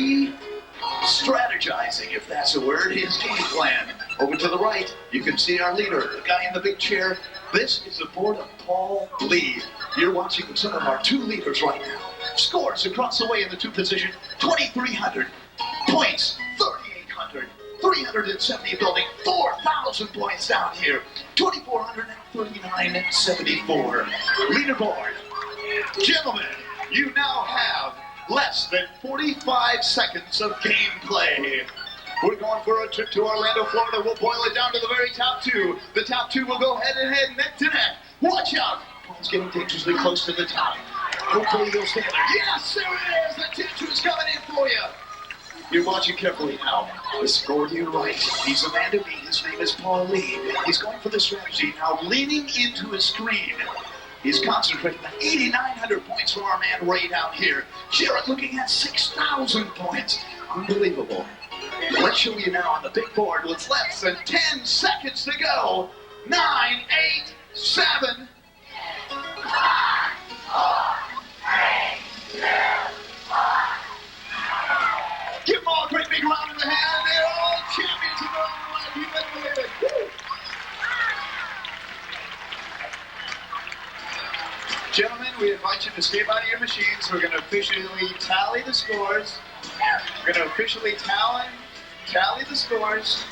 strategizing, if that's a word, his game plan. Over to the right, you can see our leader, the guy in the big chair. This is the board of Paul Lee. You're watching some of our 2 leaders right now. Scores across the way in the 2 position, 2,300. Points, 3,800. 370 building, 4,000 points down here. 2,439.74. Leaderboard. Gentlemen, you now have less than 45 seconds of gameplay. We're going for a trip to Orlando, Florida. We'll boil it down to the very top 2. The top 2 will go head-to-head, neck-to-neck. Watch out. Points getting dangerously close to the top. Hopefully they'll stay there. Yes, there it is. The tension's coming in for you. You're watching carefully now. The score to your right. He's a man to beat. His name is Paul Lee. He's going for the strategy now, leaning into his screen. He's concentrating on 8,900 points for our man Ray down here. Jared looking at 6,000 points. Unbelievable. Let's show you now on the big board with less than 10 seconds to go. 9, 8, 7, 5, 4, 3, 2, 1. Give them all a great big round of the hand. They're all champions in their own right. You better believe it. Woo! Gentlemen, we invite you to stay by your machines. We're going to officially tally the scores. We're going to officially tally the scores.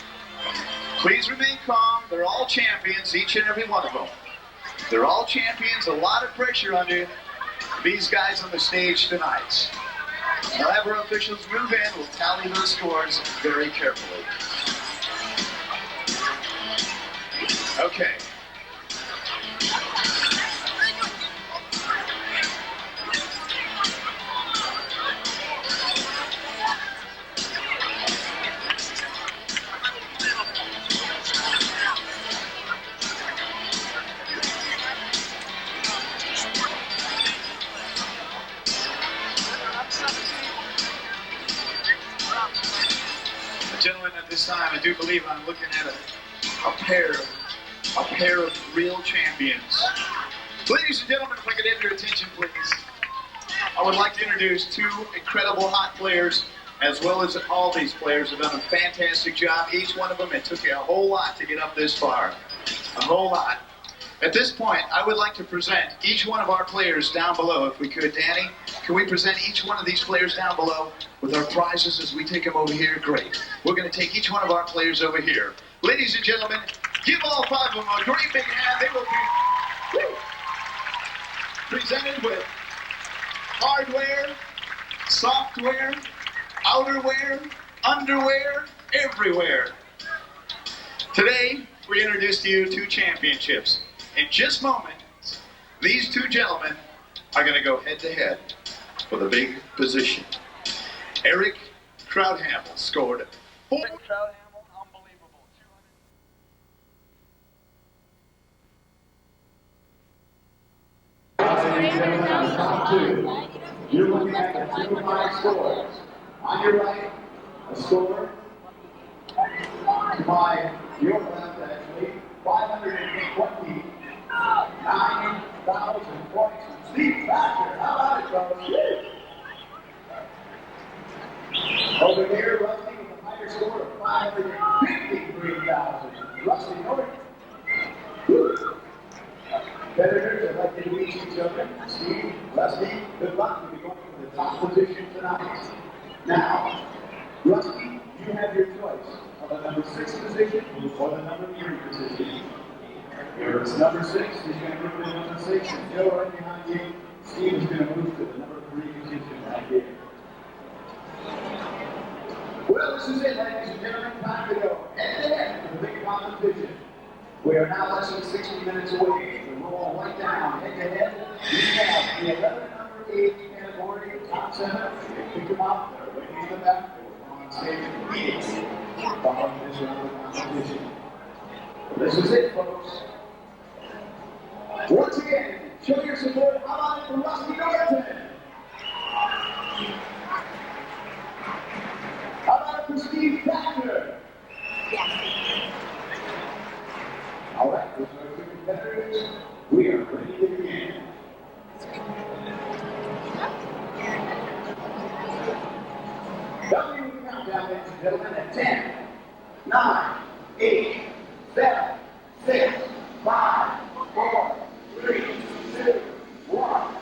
Please remain calm. They're all champions, each and every one of them. They're all champions. A lot of pressure under these guys on the stage tonight. We'll have our officials move in. We'll tally those scores very carefully. Okay. Gentlemen, at this time, I do believe I'm looking at a pair of real champions. Ladies and gentlemen, if I could have your attention, please. I would like to introduce 2 incredible hot players, as well as all these players have done a fantastic job. Each one of them, it took you a whole lot to get up this far. A whole lot. At this point, I would like to present each one of our players down below. If we could, Danny, can we present each one of these players down below with our prizes as we take them over here? Great. We're going to take each one of our players over here. Ladies and gentlemen, give all 5 of them a great big hand. They will be presented with hardware, software, outerwear, underwear, everywhere. Today, we introduce to you 2 championships. In just moments, these 2 gentlemen are going to go head-to-head for the big position. Eric Crowdhamel scored 4. Crowdhamel, unbelievable. Top 2. You're looking at the 2 high scores. On your right, a score. By your left, actually, 529,000 points. Steve Thatcher, how about it, fellas? Over here, Rusty with a higher score of 553,000. Rusty Norton. Competitors, I'd like to meet each other. Steve, Rusty, good luck. You'll be going for the top position tonight. Now, Rusty, you have your choice of the number 6 position or the number 3 position. Here it's number 6. He's going to move to number 6. And Joe right behind you. Steve is going to move to the number 3 position right here. Well, this is it, ladies and gentlemen. Time to go head-to-head for the big competition. We are now less than 60 minutes away. We roll right down head-to-head. We have the 11 and number 8 category, top 7. Pick them up. They're waiting in the back. On stage immediately following this round of competition. This is it, folks. Once again, show your support. How about it for Rusty Norton? How about it for Steve Thatcher? Yes. All right, those are our 2 competitors. We are ready to begin. W countdown and gentlemen, at 10, 9, 8, 7, 6, 5, 4, 3, 2, 1.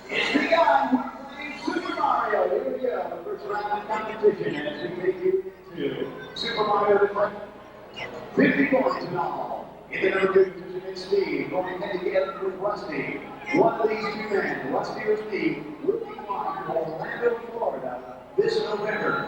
It's begun. We're playing Super Mario. Here we go. The first round of competition as we take you into Super Mario the 50 points in all. In the number 2 position is Steve, going head to head with Rusty. One of these two men, Rusty or Steve, will be flying to Orlando, Florida this November.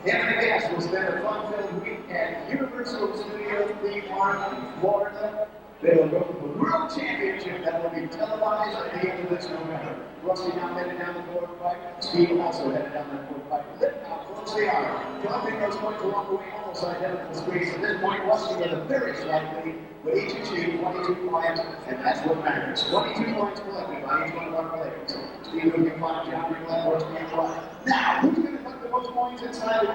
Him and the guests will spend a fun-filled week at Universal Studios theme park in Florida. They will go to the World Championship that will be televised at the end of this November. Rusty now headed down the forward pipe. Steve also headed down the forward pipe. Now, close they are. Dropping those points along the way, almost identical squeeze. At this point, Rusty with a very slight lead, but each achieved 22 points, and that's what matters. 22 points collected by each one of our players. Steve will be fine, John Ringland, Rusty and right. Now, who's going to put the most points inside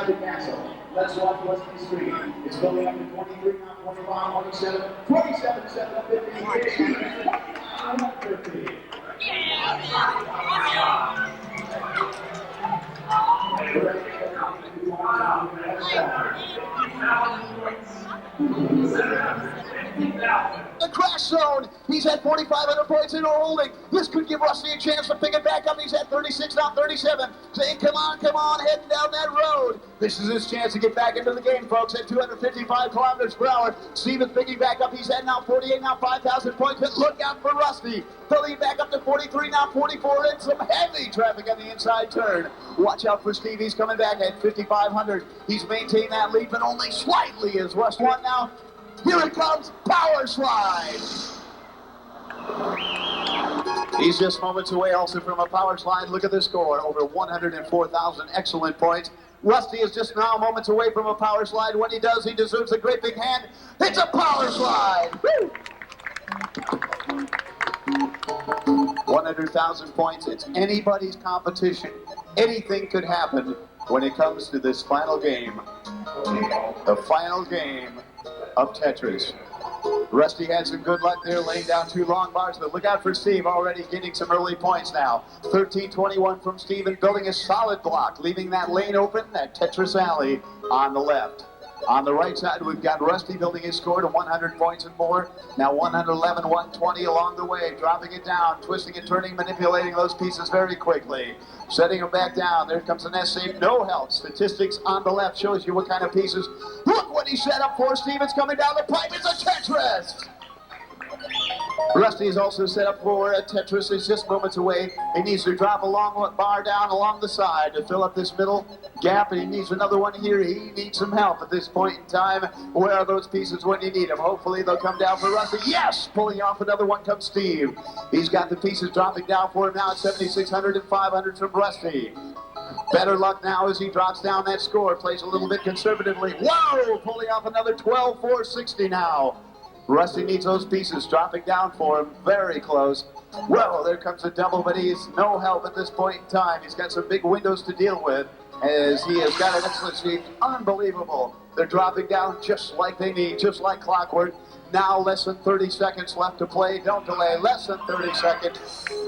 the castle? Let's watch Rusty's screen. It's going up to 23, now 25, 27, 27, 7, 50, 50. The crash zone. He's at 4,500 points in a holding. This could give Rusty a chance to pick it back up. He's at 36, now 37. Saying, come on, heading down that road. This is his chance to get back into the game, folks, at 255 kilometers per hour. Steven's picking back up. He's at now 48, now 5,000 points. But look out for Rusty. Pulling back up to 43, now 44. And some heavy traffic on the inside turn. Watch out for Steve. He's coming back at 5,500. He's maintained that lead, but only slightly as Rusty won now. Here it comes, Power Slide. He's just moments away also from a Power Slide. Look at the score, over 104,000 excellent points. Rusty is just now moments away from a Power Slide. When he does, he deserves a great big hand. It's a Power Slide. Woo! 100,000 points. It's anybody's competition. Anything could happen when it comes to this final game. The final game of Tetris. Rusty had some good luck there, laying down 2 long bars, but look out for Steve, already getting some early points now. 13-21 from Steve and building a solid block, leaving that lane open, that Tetris alley on the left. On the right side, we've got Rusty building his score to 100 points and more. Now 111, 120 along the way, dropping it down, twisting and turning, manipulating those pieces very quickly. Setting them back down. There comes an S-shape, no help. Statistics on the left shows you what kind of pieces. Look what he set up for. Stevens coming down the pipe. It's a Tetris. Rusty is also set up for a Tetris. It's just moments away. He needs to drop a long bar down along the side to fill up this middle gap, and he needs another one here. He needs some help at this point in time. Where are those pieces when you need them? Hopefully they'll come down for Rusty. Yes! Pulling off another one comes Steve. He's got the pieces dropping down for him now at 7,600 and 500 from Rusty. Better luck now as he drops down that score. Plays a little bit conservatively. Whoa! Pulling off another 12,460 now. Rusty needs those pieces dropping down for him. Very close. Well, there comes a double, but he's no help at this point in time. He's got some big windows to deal with as he has got an excellent speed. Unbelievable. They're dropping down just like they need, just like clockwork. Now less than 30 seconds left to play. Don't delay. Less than 30 seconds.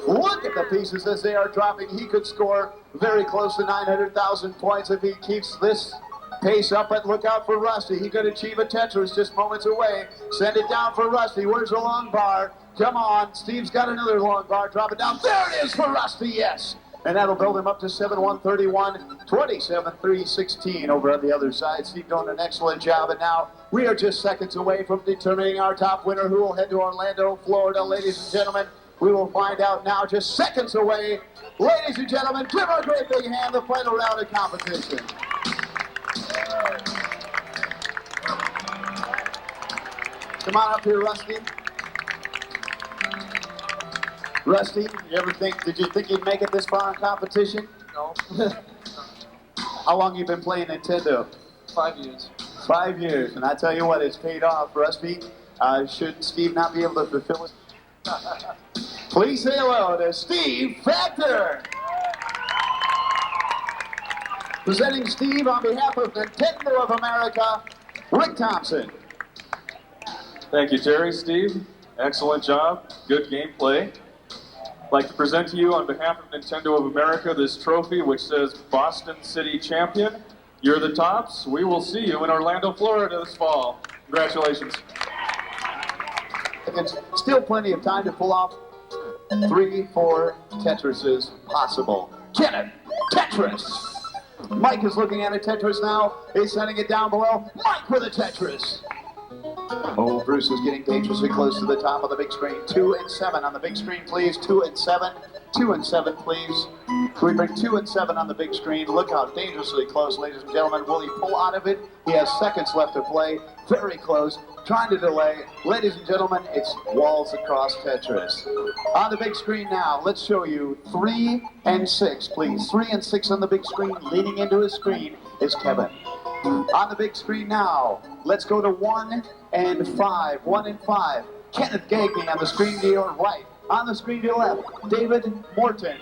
Look at the pieces as they are dropping. He could score very close to 900,000 points if he keeps this pace up, and look out for Rusty. He could achieve a Tetris just moments away. Send it down for Rusty. Where's the long bar? Come on. Steve's got another long bar. Drop it down. There it is for Rusty. Yes. And that'll build him up to 7,131, 27,316 over on the other side. Steve doing an excellent job. And now we are just seconds away from determining our top winner, who will head to Orlando, Florida. Ladies and gentlemen, we will find out now, just seconds away. Ladies and gentlemen, give a great big hand, the final round of competition. Come on up here, Rusty. Rusty, did you think you'd make it this far in competition? No. How long you been playing Nintendo? 5 years. 5 years, and I tell you what, it's paid off, Rusty. Should Steve not be able to fulfill it? Please say hello to Steve Factor. Presenting Steve on behalf of Nintendo of America, Rick Thompson. Thank you, Terry. Steve, excellent job. Good gameplay. I'd like to present to you on behalf of Nintendo of America this trophy which says Boston City Champion. You're the tops. We will see you in Orlando, Florida this fall. Congratulations. It's still plenty of time to pull off 3, 4 Tetrises possible. Kenneth, Tetris. Mike is looking at a Tetris now. He's sending it down below. Mike with a Tetris. Oh, Bruce is getting dangerously close to the top of the big screen. 2 and 7 on the big screen, please. 2 and 7. 2 and 7, please. Can we bring 2 and 7 on the big screen? Look how dangerously close, ladies and gentlemen. Will he pull out of it? He has seconds left to play. Very close. Trying to delay. Ladies and gentlemen, it's walls across Tetris. On the big screen now, let's show you 3 and 6, please. 3 and 6 on the big screen. Leaning into his screen is Kevin. On the big screen now, let's go to 1 and 5. 1 and 5. Kenneth Gagne on the screen to your right. On the screen to your left, David Morton.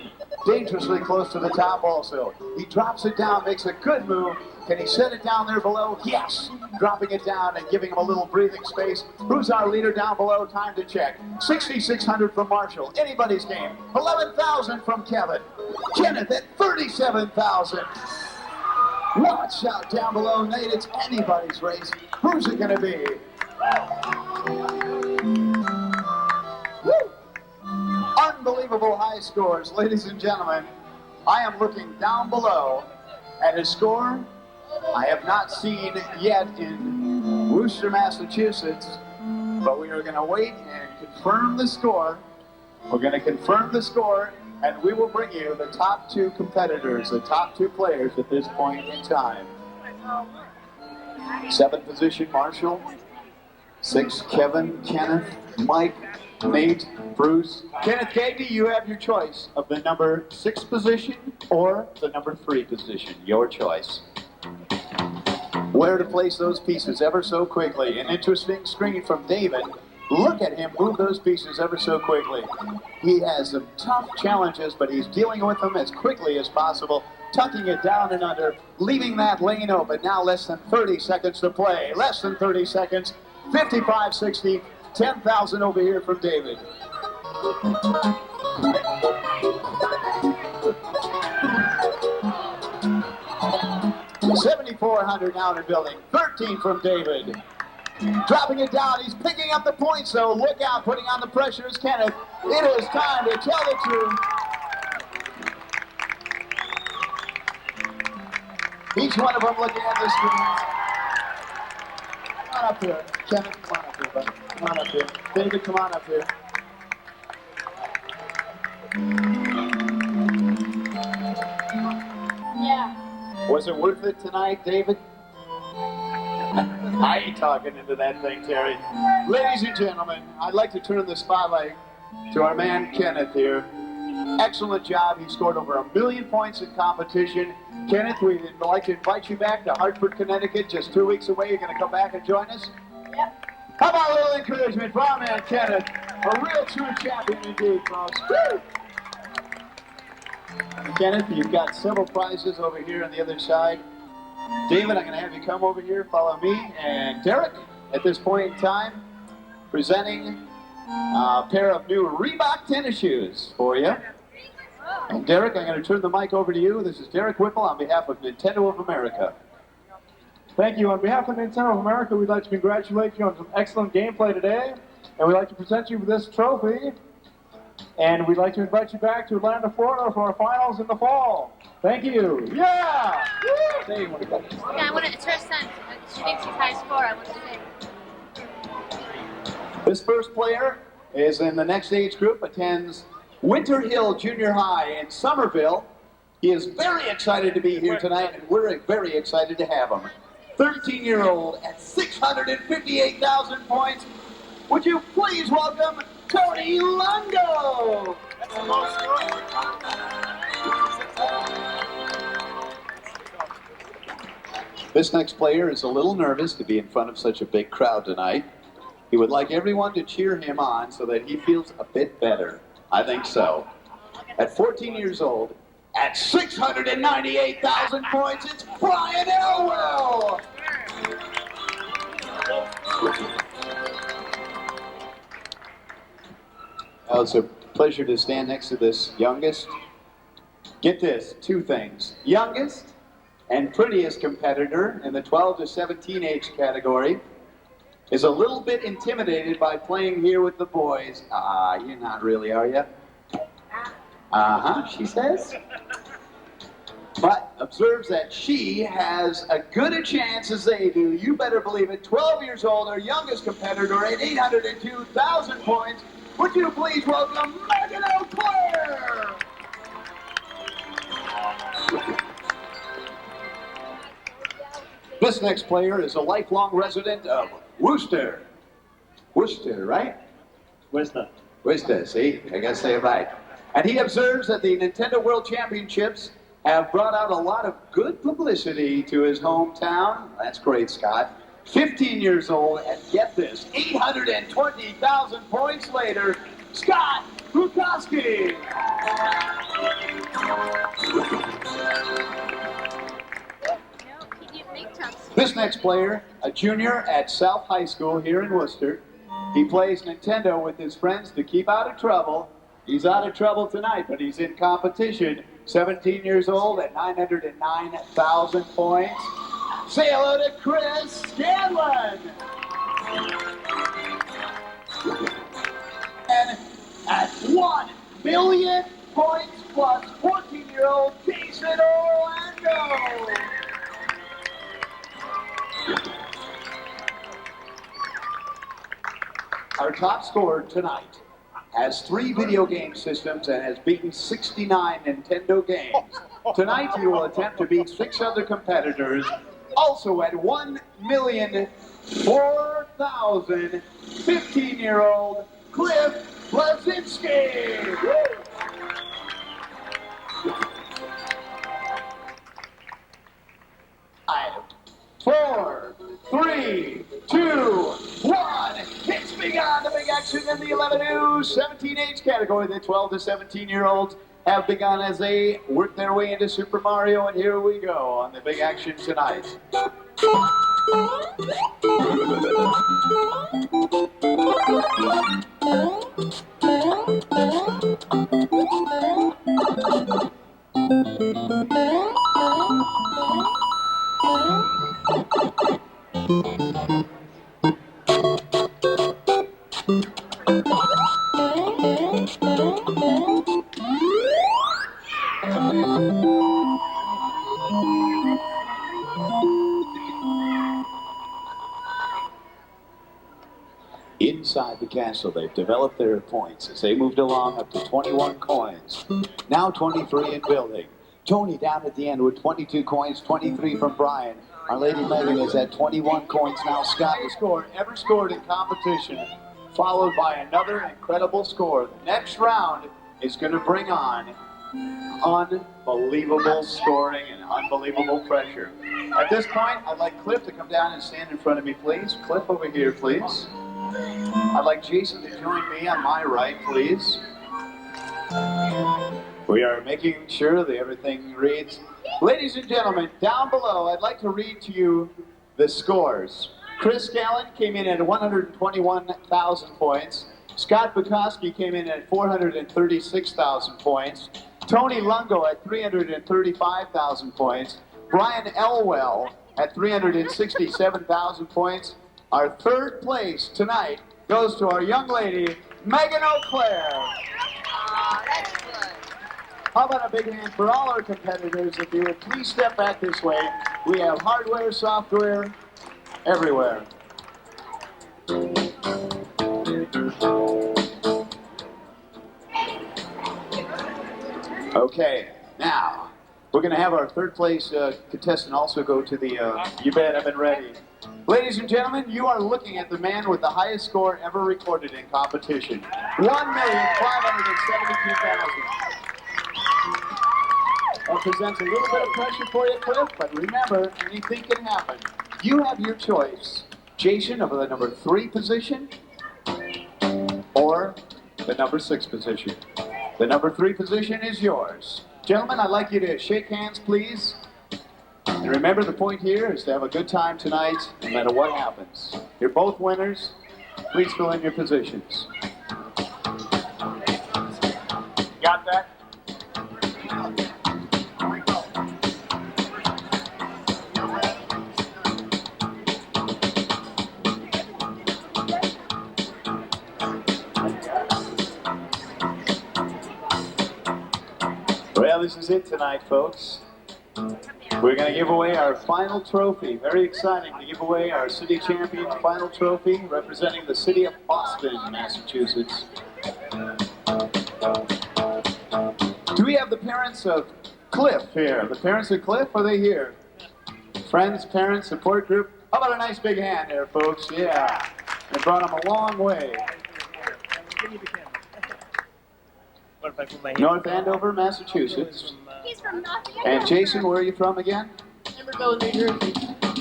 Dangerously close to the top also. He drops it down, makes a good move. Can he set it down there below? Yes. Dropping it down and giving him a little breathing space. Who's our leader down below? Time to check. 6,600 from Marshall. Anybody's game. 11,000 from Kevin. Kenneth at 37,000. Watch out down below, Nate. It's anybody's race. Who's it going to be? Woo! Unbelievable high scores, ladies and gentlemen. I am looking down below at a score I have not seen yet in Worcester, Massachusetts, but we are going to wait and confirm the score. We're going to confirm the score, and we will bring you the top 2 competitors, the top 2 players at this point in time. 7th position, Marshall. 6, Kevin, Kenneth, Mike, Nate, Bruce. Kenneth Gagne, you have your choice of the number 6 position or the number 3 position. Your choice. Where to place those pieces ever so quickly. An interesting screen from David. Look at him move those pieces ever so quickly. He has some tough challenges, but he's dealing with them as quickly as possible, tucking it down and under, leaving that lane open. Now less than 30 seconds to play. Less than 30 seconds. 55-60. 10,000 over here from David. 7,400 now in the building. 13 from David. Dropping it down. He's picking up the points, though. Look out. Putting on the pressure is Kenneth. It is time to tell the truth. Each one of them looking at the screen. Come on up here. Kenneth, come on up here, buddy. Come on up here. David, come on up here. Yeah. Was it worth it tonight, David? I ain't talking into that thing, Terry. Ladies and gentlemen, I'd like to turn the spotlight to our man Kenneth here. Excellent job. He scored over 1 million points in competition. Kenneth, we'd like to invite you back to Hartford, Connecticut, just 2 weeks away. You're going to come back and join us? Yep. How about a little encouragement for our man Kenneth? A real true champion indeed, folks. Woo! Kenneth, you've got several prizes over here on the other side. David, I'm going to have you come over here, follow me. And Derek, at this point in time, presenting a pair of new Reebok tennis shoes for you. And Derek, I'm going to turn the mic over to you. This is Derek Whipple on behalf of Nintendo of America. Thank you. On behalf of Nintendo of America, we'd like to congratulate you on some excellent gameplay today. And we'd like to present you with this trophy. And we'd like to invite you back to Orlando, Florida for our finals in the fall. Thank you. Yeah! Woo! Yeah, I want to, it's her son. She thinks he's high score. I want to say. This first player is in the next age group, attends Winter Hill Junior High in Somerville. He is very excited to be here tonight, and we're very excited to have him. 13-year-old at 658,000 points. Would you please welcome Tony Longo? That's the most score. This next player is a little nervous to be in front of such a big crowd tonight. He would like everyone to cheer him on so that he feels a bit better. I think so. At 14 years old, at 698,000 points, it's Brian Elwell! Well, it's a pleasure to stand next to this youngest. Get this, 2 things. Youngest and prettiest competitor in the 12 to 17 age category is a little bit intimidated by playing here with the boys. You're not really, are you? She says. But observes that she has as good a chance as they do. You better believe it. 12 years old, our youngest competitor at 802,000 points. Would you please welcome Megan O'Clair? This next player is a lifelong resident of Worcester. Worcester, right? Worcester. Worcester, see? I gotta say it right. And he observes that the Nintendo World Championships have brought out a lot of good publicity to his hometown. That's great, Scott. 15 years old, and get this, 820,000 points later, Scott Bukowski. This next player, a junior at South High School here in Worcester. He plays Nintendo with his friends to keep out of trouble. He's out of trouble tonight, but he's in competition. 17 years old at 909,000 points. Say hello to Chris Scanlon. And at 1 million points plus, 14-year-old Jason Orlando. Our top scorer tonight has 3 video game systems and has beaten 69 Nintendo games. Tonight he will attempt to beat 6 other competitors, also at 1,004,000, 15-year-old Cliff Blazinski. 5, 4, 3, 2, 1. It's begun. The big action in the 11 to 17 age category. The 12 to 17-year-olds have begun as they work their way into Super Mario, and here we go on the big action tonight. Inside the castle, they've developed their points as they moved along up to 21 coins. Now 23 in building. Tony down at the end with 22 coins, 23 from Brian. Our Lady Megan is at 21 coins now. Scott ever scored in competition, followed by another incredible score. The next round is going to bring on unbelievable scoring and unbelievable pressure. At this point, I'd like Cliff to come down and stand in front of me, please. Cliff, over here, please. I'd like Jason to join me on my right, please. We are making sure that everything reads. Ladies and gentlemen, down below, I'd like to read to you the scores. Chris Gallen came in at 121,000 points. Scott Bukowski came in at 436,000 points. Tony Lungo at 335,000 points. Brian Elwell at 367,000 points. Our third place tonight goes to our young lady, Megan O'Clair. That's good. How about a big hand for all our competitors? If you would please step back this way. We have hardware, software, everywhere. Okay, now, we're going to have our third place contestant also go to the, you bet, I've been ready. Ladies and gentlemen, you are looking at the man with the highest score ever recorded in competition. 1,572,000. That presents a little bit of pressure for you, Cliff, but remember, anything can happen. You have your choice. Jason, of the number 3 position, or the number 6 position. The number 3 position is yours. Gentlemen, I'd like you to shake hands, please. And remember, the point here is to have a good time tonight, no matter what happens. You're both winners. Please fill in your positions. Got that? this is it tonight, folks. We're going to give away our final trophy. Very exciting to give away our city champion final trophy representing the city of Boston, Massachusetts. Do we have the parents of Cliff here? The parents of Cliff, are they here? Friends, parents, support group. How about a nice big hand there, folks? Yeah. They brought them a long way. North Andover, Massachusetts. He's from North Andover. And Jason, where are you from again? Timberville, New Jersey.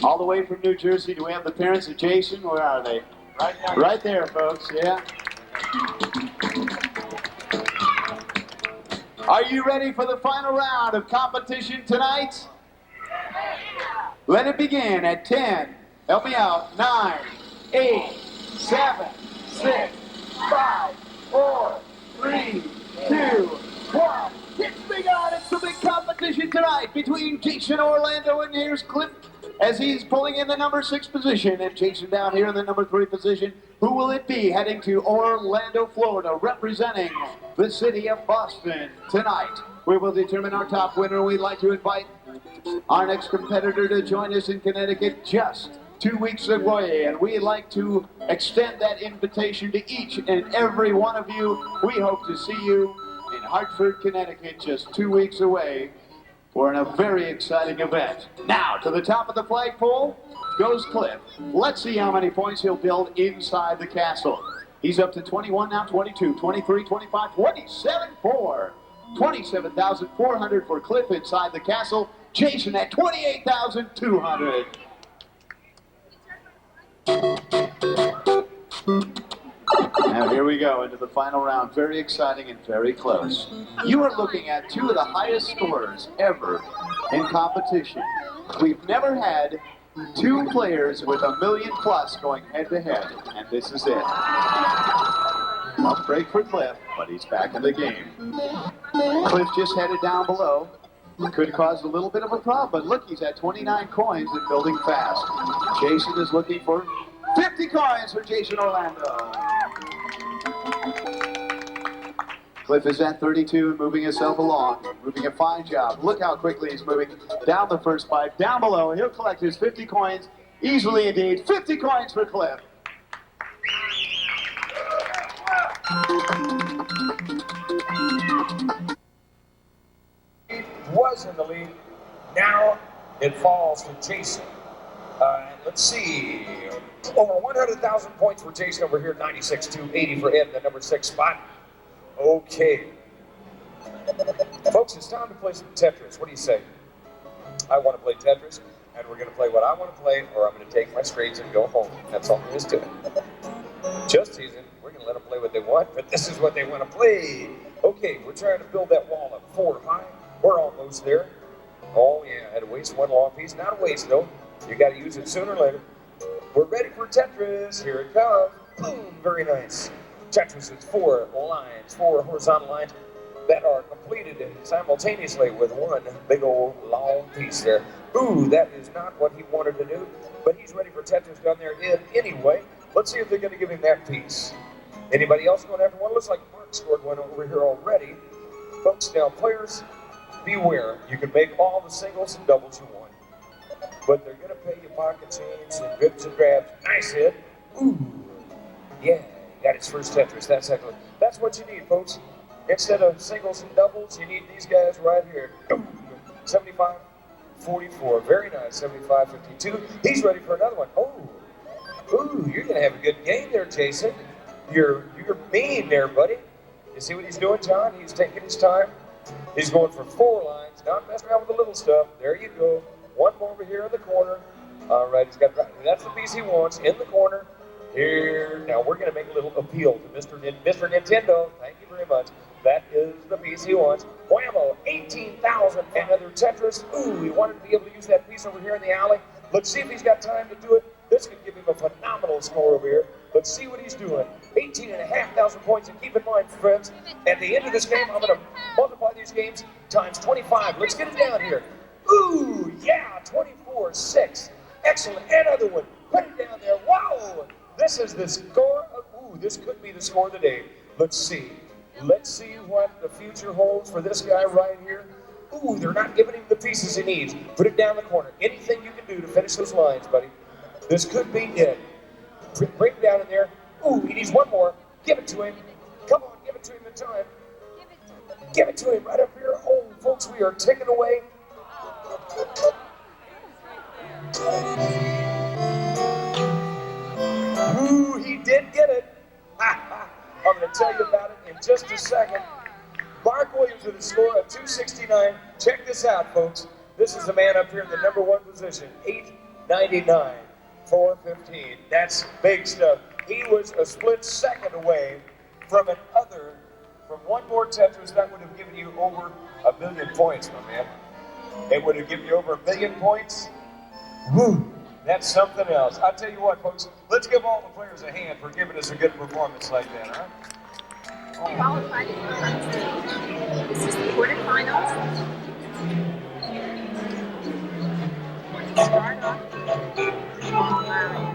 All the way from New Jersey. Do we have the parents of Jason? Where are they? Right there. Right there, folks. Yeah. Are you ready for the final round of competition tonight? Let it begin at 10. Help me out. 9, 8, 7, 6, 5, 4, 3, 2, 1. It's big on. It's the big competition tonight between Jason Orlando and here's Cliff as he's pulling in the number 6 position and Jason down here in the number 3 position. Who will it be heading to Orlando, Florida, representing the city of Boston tonight? We will determine our top winner. We'd like to invite our next competitor to join us in Connecticut just 2 weeks away, and we'd like to extend that invitation to each and every one of you. We hope to see you in Hartford, Connecticut, just 2 weeks away for a very exciting event. Now, to the top of the flagpole goes Cliff. Let's see how many points he'll build inside the castle. He's up to 21 now, 22, 23, 25, 27, 4. 27,400 for Cliff inside the castle. Jason at 28,200. Now here we go into the final round. Very exciting and very close. You are looking at 2 of the highest scorers ever in competition. We've never had 2 players with $1 million+ going head to head, and this is it. Tough break for Cliff, but he's back in the game. Cliff just headed down below. Could cause a little bit of a problem, but look, he's at 29 coins and building fast. Jason is looking for 50 coins for Jason Orlando. Cliff is at 32 and moving himself along, moving a fine job. Look how quickly he's moving down the first pipe, down below. He'll collect his 50 coins, easily indeed. 50 coins for Cliff. Was in the lead. Now it falls to Jason. Let's see. Over 100,000 points for Jason over here. 96,280 for Ed in the number 6 spot. Okay. Folks, it's time to play some Tetris. What do you say? I want to play Tetris, and we're going to play what I want to play, or I'm going to take my screens and go home. That's all there is to it. Just teasing. We're going to let them play what they want, but this is what they want to play. Okay, we're trying to build that wall up 4 high. We're almost there. Oh, yeah, I had to waste 1 long piece. Not a waste, though. You got to use it sooner or later. We're ready for Tetris. Here it comes. Boom, very nice. Tetris is 4 lines, 4 horizontal lines that are completed simultaneously with 1 big old long piece there. Ooh, that is not what he wanted to do, but he's ready for Tetris down there anyway. Let's see if they're going to give him that piece. Anybody else going after one? Looks like Mark scored one over here already. Folks, now players, beware. You can make all the singles and doubles you want, but they're going to pay you pocket change and grips and grabs. Nice hit. Ooh, yeah, got his first Tetris. That's excellent. That's what you need, folks. Instead of singles and doubles, you need these guys right here. 75, 44. Very nice. 75, 52. He's ready for another one. Oh, ooh, you're going to have a good game there, Jason. You're mean there, buddy. You see what he's doing, John? He's taking his time. He's going for 4 lines, not messing around with the little stuff. There you go. 1 more over here in the corner. All right, that's the piece he wants in the corner. Here, now we're going to make a little appeal to Mr. Nintendo. Thank you very much. That is the piece he wants. Whammo, 18,000. Another Tetris. Ooh, he wanted to be able to use that piece over here in the alley. Let's see if he's got time to do it. This could give him a phenomenal score over here. Let's see what he's doing. 18,500 points. And keep in mind, friends, at the end of this game, I'm going to multiply these games times 25. Let's get it down here. Ooh, yeah, 24-6. Excellent. Another one. Put it down there. Wow. This is the score of, ooh, this could be the score of the day. Let's see. Let's see what the future holds for this guy right here. Ooh, they're not giving him the pieces he needs. Put it down the corner. Anything you can do to finish those lines, buddy. This could be it. Bring it down in there. Ooh, he needs one more. Give it to him. Come on, give it to him in time. Give it to him right up here. Oh, folks, we are taking away. Ooh, he did get it. I'm going to tell you about it in just a second. Mark Williams with a score of 269. Check this out, folks. This is the man up here in the number one position, 899, 415. That's big stuff. He was a split second away from one more Tetris that would have given you over 1 billion points, my man. It would have given you over 1 billion points. Woo, that's something else. I'll tell you what, folks, let's give all the players a hand for giving us a good performance like that, all right? Qualified for the front stage. This is the quarterfinals. Start off. Wow.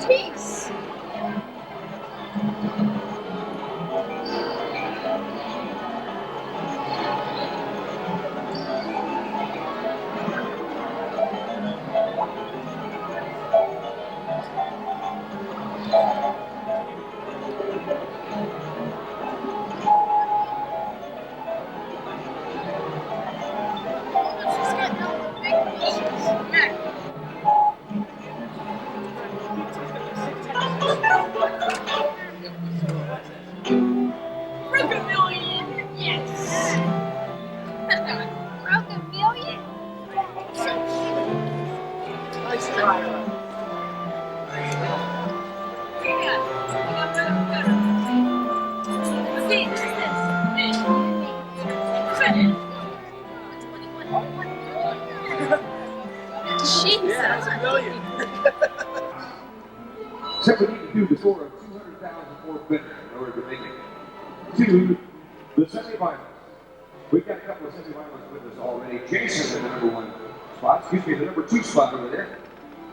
Peace. Broke a million! Yes! Broke a million? Nice try. See, this is this. Jesus. Yeah, that's a million. So we need to do the score of 200,000 fourth finish in order to make it to the semifinals. We've got a couple of semifinalists with us already. Jason in the number 1 spot, excuse me, the number 2 spot over there.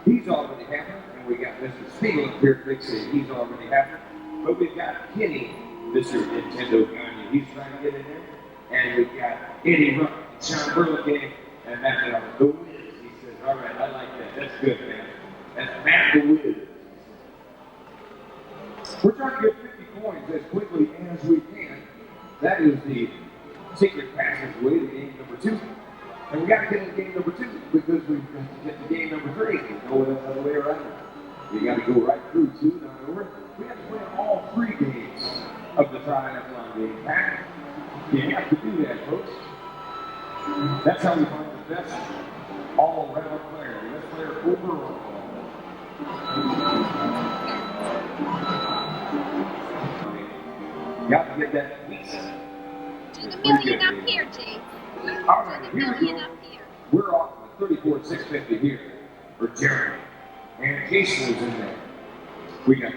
He's already happened. And we got Mr. Spiegel up here at Big City. He's already happened. But we've got Kenny, Mr. Nintendo Gunny. He's trying to get in there. And we've got Eddie Ruck, Sean Burlingame, and Matt the Wiz. He says, all right, I like that. That's good, man. That's Matt the Wiz. We're trying to get 50 coins as quickly as we can. That is the secret passageway to game number 2. And we got to get into game number 2 because we've got to get to game number 3. There's no other way around it. You got to go right through 2 and on over. We have to play all 3 games of the triathlon game pack. You have to do that, folks. That's how we find the best all-around player, the best player overall. Got to get that pizza. Do the million up here, Jake. All right, here we go. We're off with 34,650 here for Jeremy. And Jason is in there. We got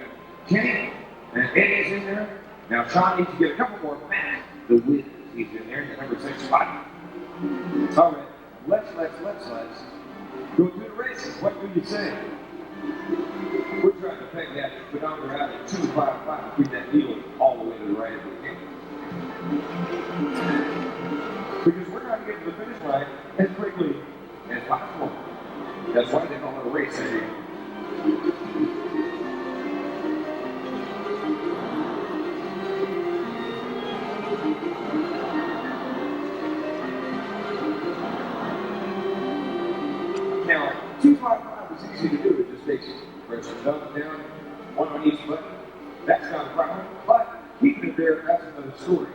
Kenny and Eddie's in there. Now Sean needs to get a couple more. Matt the Wiz, he's in there, the number 6 spot. All right, let's go to the races. What do you say? We're trying to peg that speedometer out at 255 to keep that needle all the way to the right if we can. Because we're trying to get to the finish line as quickly as possible. That's why they call it a race every year. Now, 255 is easy to do. It just takes press your thumb down, one on each button. That's not a problem. But keeping it there, that's another story.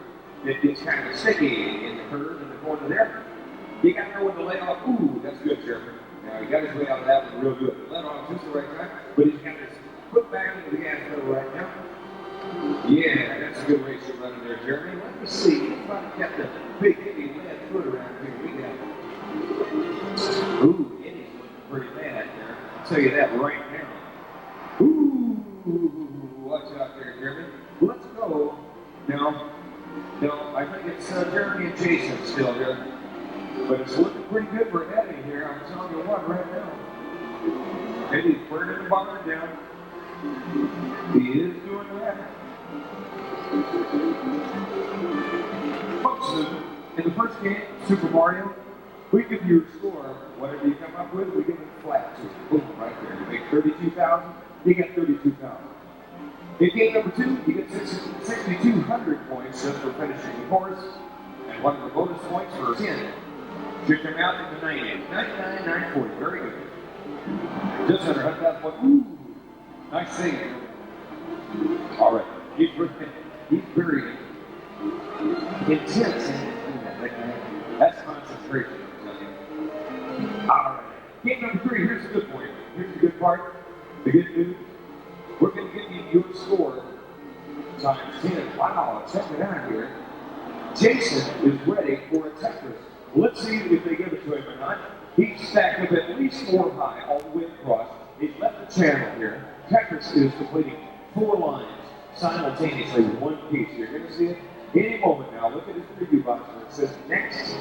It gets kind of sticky in the curve in the corner there. You got to know when to let off. Ooh, that's good, Jeremy. Now, he got his way out of that one real good. Let off just the right time, but he's got his foot back into the gas pedal right now. Yeah, that's a good race you're running there, Jeremy. Let me see. He's about to get the big, heavy lead foot around here. We got. Ooh, Eddie's looking pretty bad there. I'll tell you that right now. Ooh, watch out there, Jeremy. Let's go. No, I think it's Jeremy and Jason still here. But it's looking pretty good for Eddie here. I'm telling you what, right now. Eddie's burning the barn down. He is doing that. Folks, in the first game, Super Mario, we give you a score. Whatever you come up with, we give it flat. So boom, right there. You make 32,000, you get 32,000. In game number 2, you get 6,200 points just for finishing the course, and one of the bonus points for 10. Should come out into 99,940. Very good. Just under 100,000 points. Ooh, nice save. All right. He's very intense. That's concentration. All right. Game number 3. Here's the good point. Here's the good part. The good news. We're going to give you your score times 10. Wow, check it out here. Jason is ready for a Tetris. Let's see if they give it to him or not. He's stacked up at least 4 high all the way across. He's left the channel here. Tetris is completing 4 lines simultaneously with one piece. You're going to see it any moment now. Look at his preview box where it says next.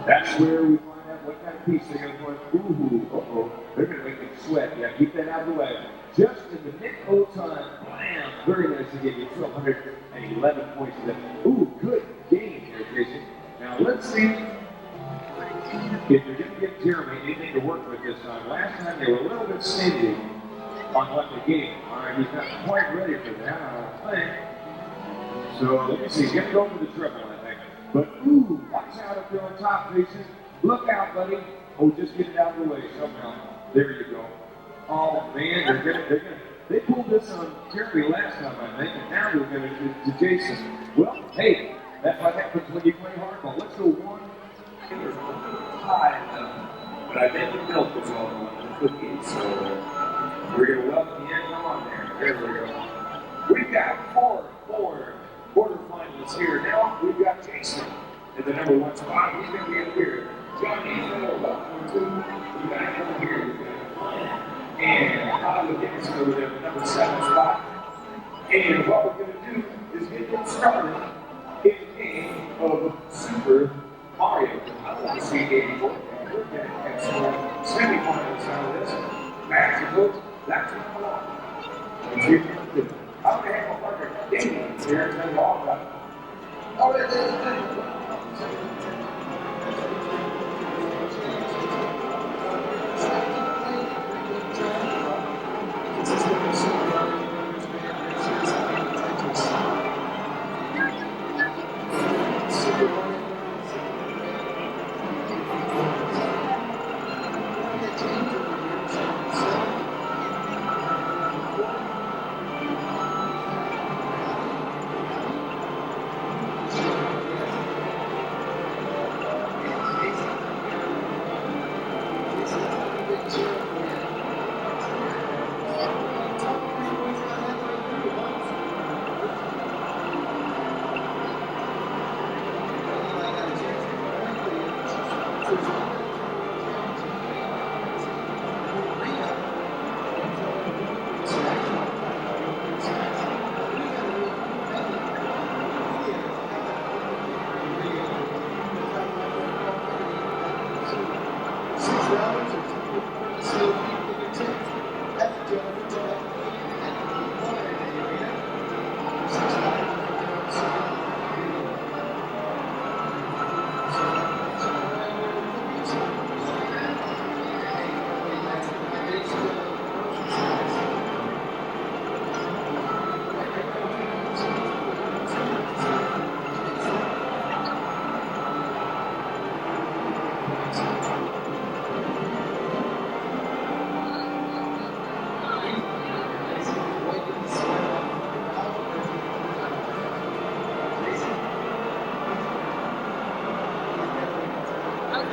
That's where we find out what kind of piece they're going to put. Ooh, uh-oh. They're going to make him sweat. Yeah, keep that out of the way. Just in the nick of time. Blam. Very nice to give you 1,211 points to that. Ooh, good game here, Jason. Now let's see if you're going to give Jeremy anything to work with this time. Last time they were a little bit stingy on what they gave. All right, he's not quite ready for that, I don't think. So let me see. He's going to go for the triple, I think. But ooh, watch out up there on top, Jason. Look out, buddy. Oh, just get it out of the way somehow. There you go. Oh man, they pulled this on Jeremy last time, I think, and now they're going to Jason. Well, hey, that's what happens when you play hardball. Let's go 1. But I think the milk was all on the cookies, so we're going to welcome you in. Come on there. There we go. We've got 4 quarterfinalists here. Now we've got Jason in the number 1 spot. He's going to be up here. Johnny's in the number 2. We got him here. We got him. And Holly Dixon over there, the number 7 spot. And what we're going to do is get them started in game of Super Mario. C84 and semifinals out of this. Mexico, that's how they have a partner, Dave, here in the all right. Oh, it is.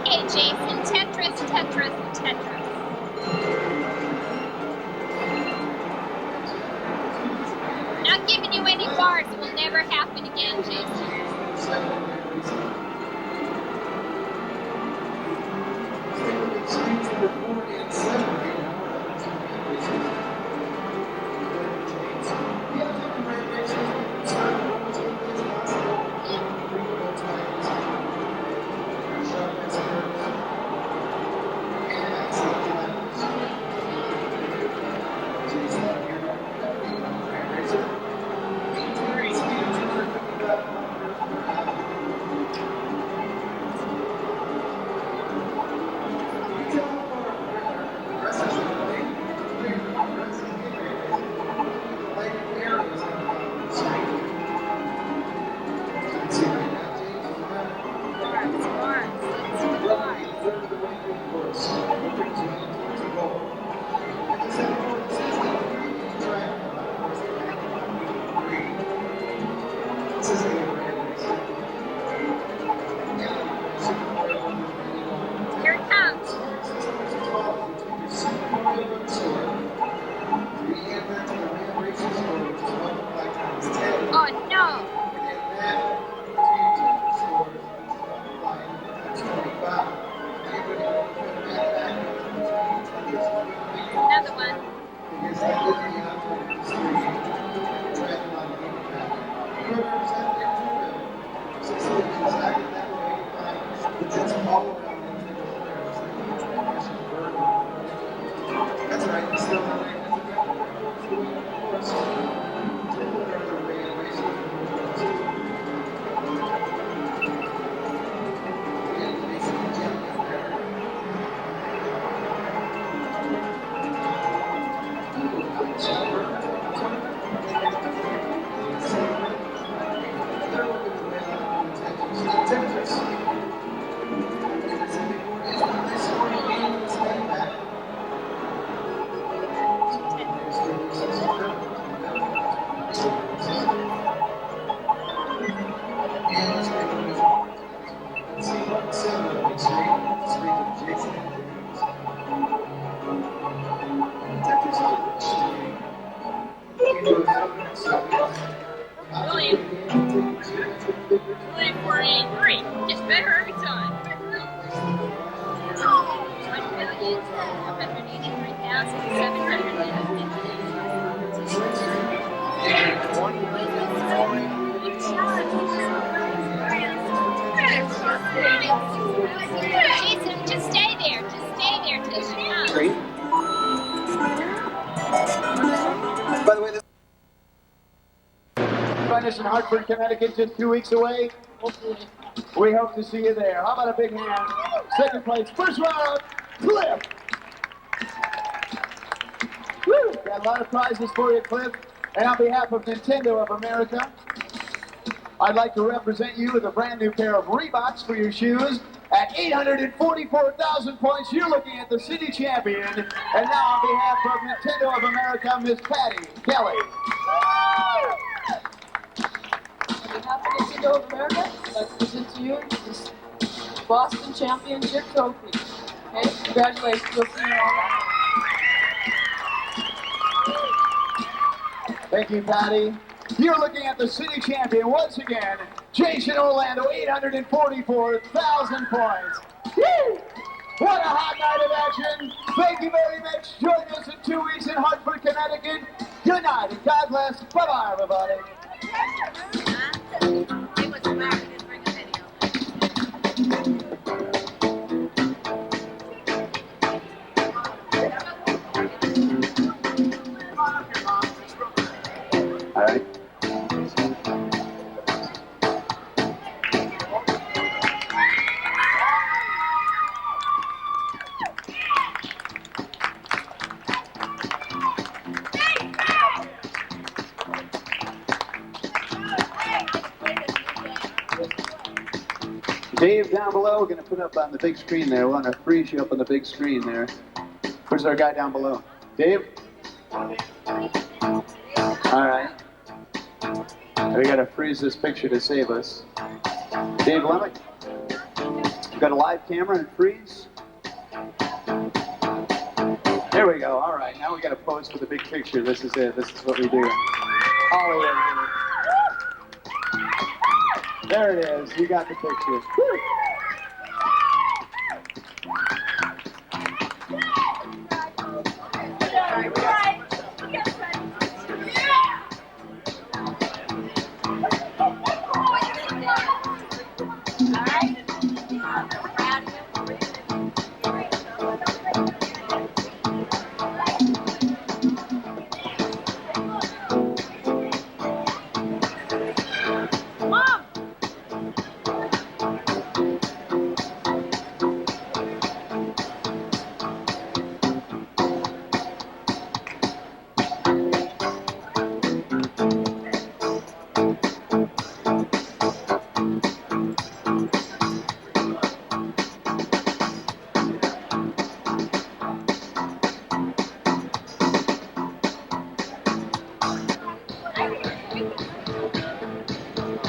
Okay, Jason, Tetris, Tetris, Tetris. Not giving you any bars. It will never happen again, Jason. Here it comes. Oh no! Another one. us in Hartford, Connecticut, just 2 weeks away? We hope to see you there. How about a big hand? Second place, first round, Cliff. Woo! Got a lot of prizes for you, Cliff. And on behalf of Nintendo of America, I'd like to represent you with a brand new pair of Reeboks for your shoes. At 844,000 points, you're looking at the city champion. And now on behalf of Nintendo of America, Miss Patty Kelly. On behalf of Nintendo of America, I'd like to present to you this Boston Championship trophy. Okay, congratulations. We'll see you all around. Thank you, Patty. You're looking at the city champion once again, Jason Orlando, 844,000 points. Woo! What a hot night of action. Thank you very much. Join us in 2 weeks in Hartford, Connecticut. Good night and God bless. Bye-bye, everybody. All right. Dave down below, we're going to put up on the big screen there. We want to freeze you up on the big screen there. Where's our guy down below? Dave? All right. We got to freeze this picture to save us. Dave Lemick, we've got a live camera and freeze. There we go. All right. Now we got to pose for the big picture. This is it. This is what we do. Hollywood. There it is. You got the picture. Woo.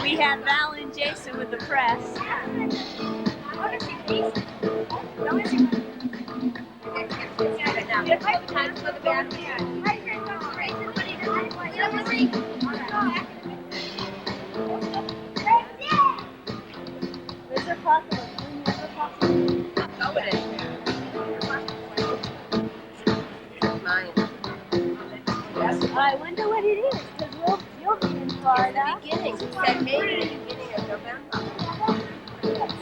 We had Val and Jason with the press. I wonder what it is, because you'll be in Florida. It's the beginning. He said maybe the beginning of November.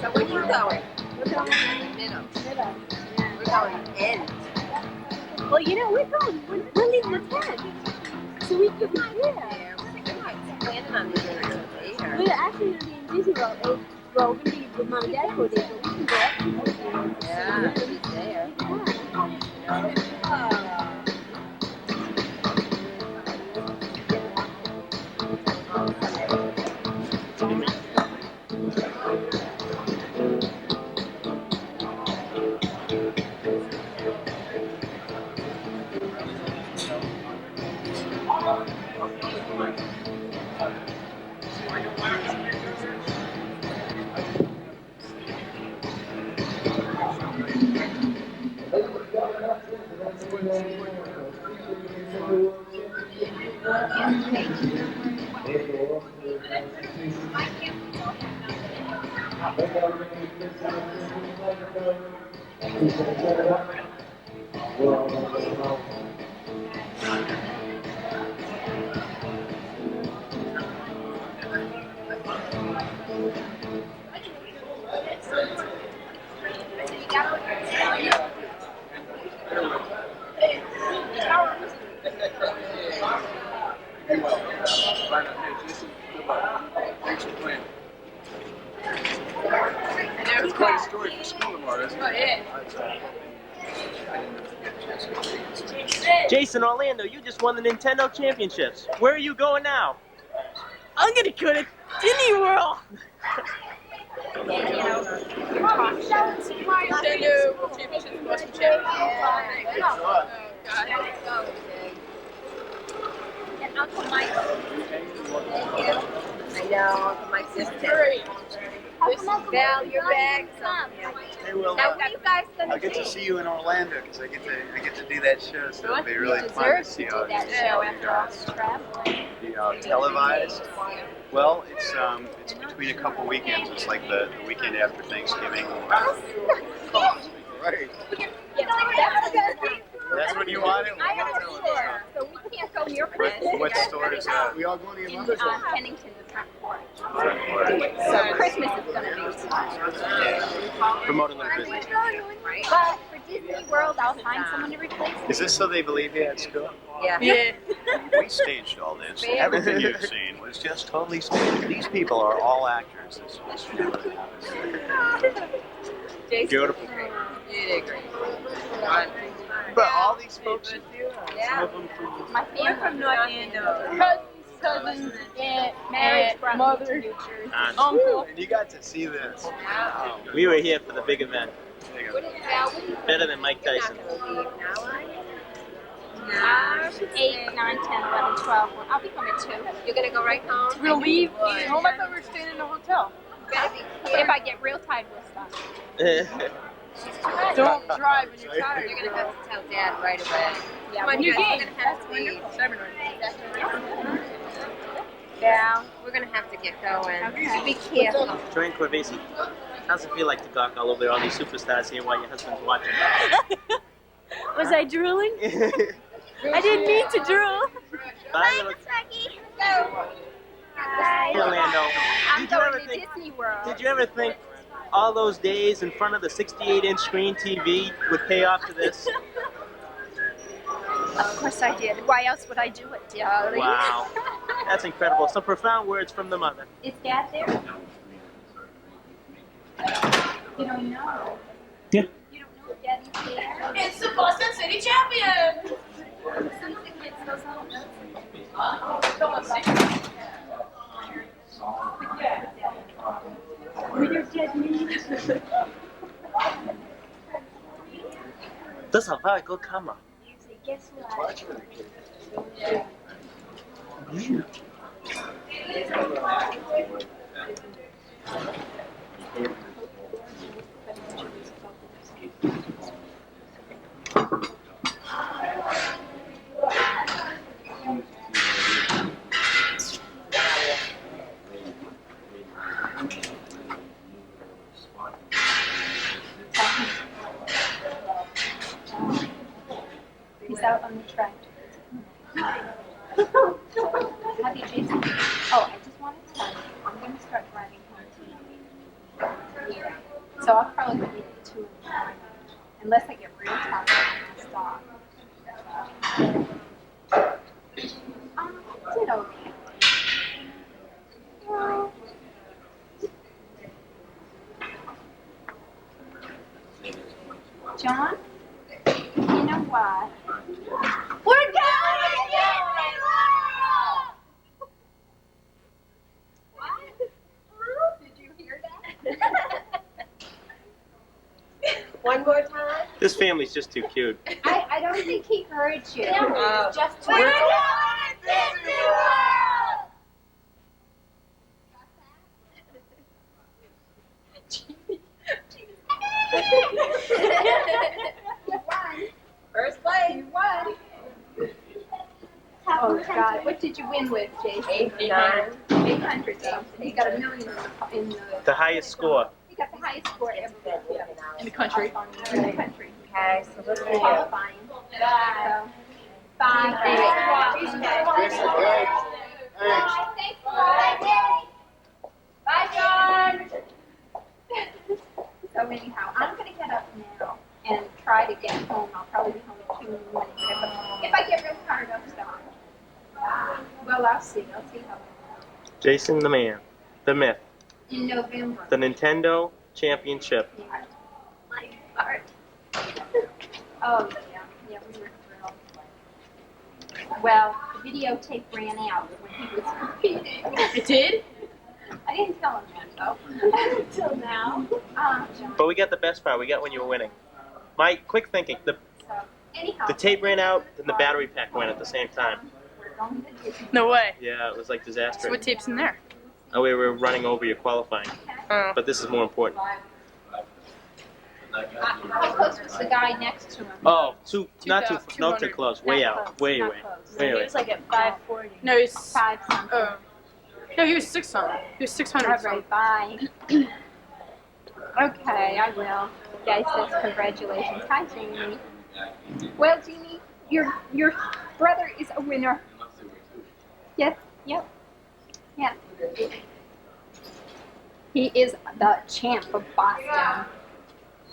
So when are you going? We're going in the middle. We're going end. Well, you know, we're leaving the 10th. So we could be here. We're planning on leaving until later. We're actually going to be in Disney World. Well, we're going to be with Mom and Dad for a day, but we can go up. Yeah, we'll be there. quite a story for school tomorrow, isn't it? Oh, yeah. Jason, Orlando, you just won the Nintendo Championships. Where are you going now? I'm gonna go to Disney World. Nintendo World Championship, Boston Championship. Oh, God. And Uncle Mike. I know, Uncle Mike's This is great. Val, you're back. Hey, Will. Now, what are you guys I gonna get do? to see you in Orlando because I get to do that show, so it'll be really You fun to deserve see to do all that you show guys. after all this traveling. Televised. Well, it's between a couple weekends. It's like the weekend after Thanksgiving. Right. That's when you want it. I have a store, so we can't go near Christmas. What store is that? We all going to your mother's house. Pennington, the front porch. Front porch. So Christmas is going to be Promote a little business. But for Disney World, I'll find someone to replace me. Is this so they believe you at school? Yeah. We staged all this. Everything you've seen was just totally staged. These people are all actors. This really happened. Beautiful. You did great. But all these folks, Yeah. some of them from My family from North Andover. Cousins, aunt, marriage, brother, mother, uncle. And you got to see this. We were here for the big event. Better than Mike Tyson. 8, 9, 10, 11, 12. I'll be home at 2. You're going to go right home? We're gonna leave. Home, I thought we were staying in a hotel. If I get real tired, we'll stop. Don't drive when you're tired. You're going to have to tell Dad right away. Yeah, Come on, you we're game. going to have to leave. Wonderful. Yeah, we're going to have to get going. Be careful. Joanne Corvesi, how's it feel like to gawk all over all these superstars here while your husband's watching? Was I drooling? I didn't mean to drool. Bye, little Bye. Orlando. I'm going to Disney World. Did you ever think all those days in front of the 68-inch screen TV would pay off to this? Of course I did. Why else would I do it, darling? Wow. That's incredible. Some profound words from the mother. Is Dad there? You don't know. Yeah. You don't know if Daddy's there? It's the Boston City champion! Since the kids goes home. Come on, see? Will your dad mean? That's a very good camera. Guess what? He's out on the track. How do you chase him? Oh, I just wanted to tell you, I'm going to start driving home tonight. Yeah. So I'll probably be at 2 in the morning. Unless I get real tired, I'm going to stop. I did okay. Well, John, you know what? We're going to Disney World! What? Did you hear that? One more time? This family's just too cute. I don't think he heard you. No, just we're going to Disney World! You won. First place. You won. Oh God! What did you win with, Jason? 800 something. He got $1 million in The highest score. He got the highest score ever In the country. in the country. Okay, so let's see. Qualifying. So, bye. Bye, John. So anyhow, I'm going to get up now and try to get home. I'll probably be home at 2 in the morning. If I get real tired, I'll stop. Well, I'll see. I'll see how Jason the man, the myth, in November. the Nintendo championship. My heart. Oh, yeah, we were thrilled. Well, the videotape ran out when he was competing. It did? I didn't tell him that, though. Until now. But we got the best part. We got when you were winning. My quick thinking, the tape ran out and the battery pack went at the same time. No way. Yeah, it was like disastrous. So what tape's in there? Oh, we were running over your qualifying. But this is more important. How close was the guy next to him? Oh, not too close. Way out. Way away. Way He away. was like at 540. No, he's 5 something. No, he was 600. He was 600. All right, bye. Okay, I will. Guy says congratulations. Hi, Jamie. Well, Jamie, your brother is a winner. Yes. Yep. Yeah. He is the champ of Boston.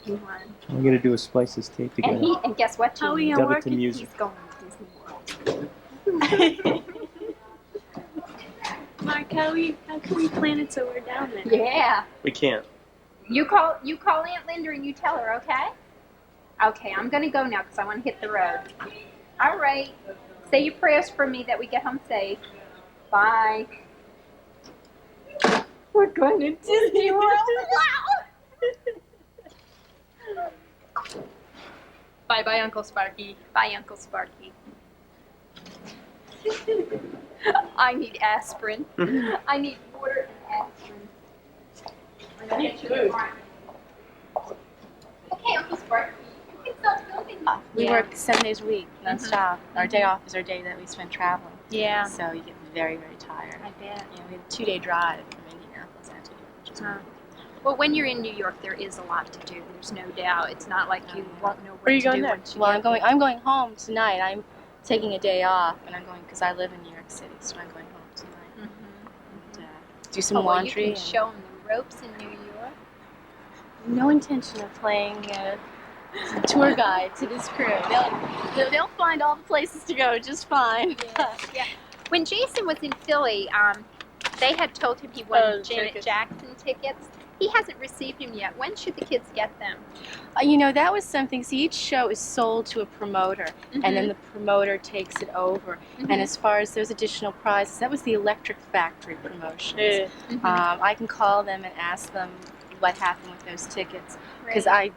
He won. We're gonna do a splice this tape together. And guess what, Jamie? Dub it to music. He's going to Disney World. Mark, how can we plan it so we're down there? Yeah. We can't. You call Aunt Linda and you tell her, okay? Okay, I'm gonna go now because I want to hit the road. All right. Say your prayers for me that we get home safe. Bye. We're going to Disney World. Wow. Bye, Uncle Sparky. Bye, Uncle Sparky. I need aspirin. I need water and aspirin. I need food. Okay, Uncle Sparky. You can stop building. We work 7 days a week, non-stop. Our day off is our day that we spend traveling. Yeah. So you get very, very tired. I bet. You know, we have a 2-day drive from Indianapolis to New York, which is Well, when you're in New York, there is a lot to do. There's no doubt. It's not like you won't know what Where are you to going do there? once you Well, get I'm going home tonight. I'm taking a day off, and I'm going because I live in New York City, so I'm going home tonight. And, do some well, laundry. You can show them the ropes in New York. No intention of playing tour guide to this crew. They'll find all the places to go just fine. Yeah. When Jason was in Philly, they had told him he wanted Janet tickets. Jackson tickets. He hasn't received them yet. When should the kids get them? You know, that was something. See, each show is sold to a promoter, and then the promoter takes it over. And as far as those additional prizes, that was the Electric Factory promotions. I can call them and ask them what happened with those tickets, because I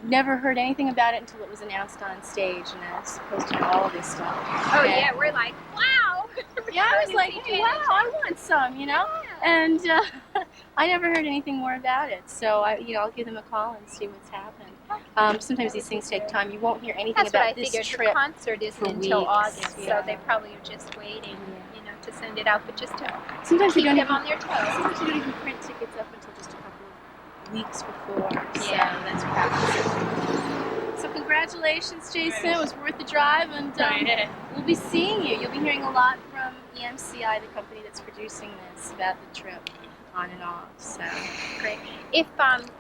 never heard anything about it until it was announced on stage, and I was supposed to know all of this stuff. Oh, yeah, we're like, wow. Yeah, I was like, hey, wow, I want some, you know? And I never heard anything more about it, so I'll give them a call and see what's happened. Sometimes these things take time. You won't hear anything That's what about I this figured. trip The concert isn't for until weeks. August, Yeah. so they probably are just waiting, to send it out, but just to Sometimes keep you don't them even, on their toes. Sometimes you don't even print tickets up until just a couple of weeks before. So Yeah. that's practice. So congratulations, Jason. It was worth the drive, and we'll be seeing you. You'll be hearing a lot from EMCI, the company that's producing this, about the trip on and off. So Great. If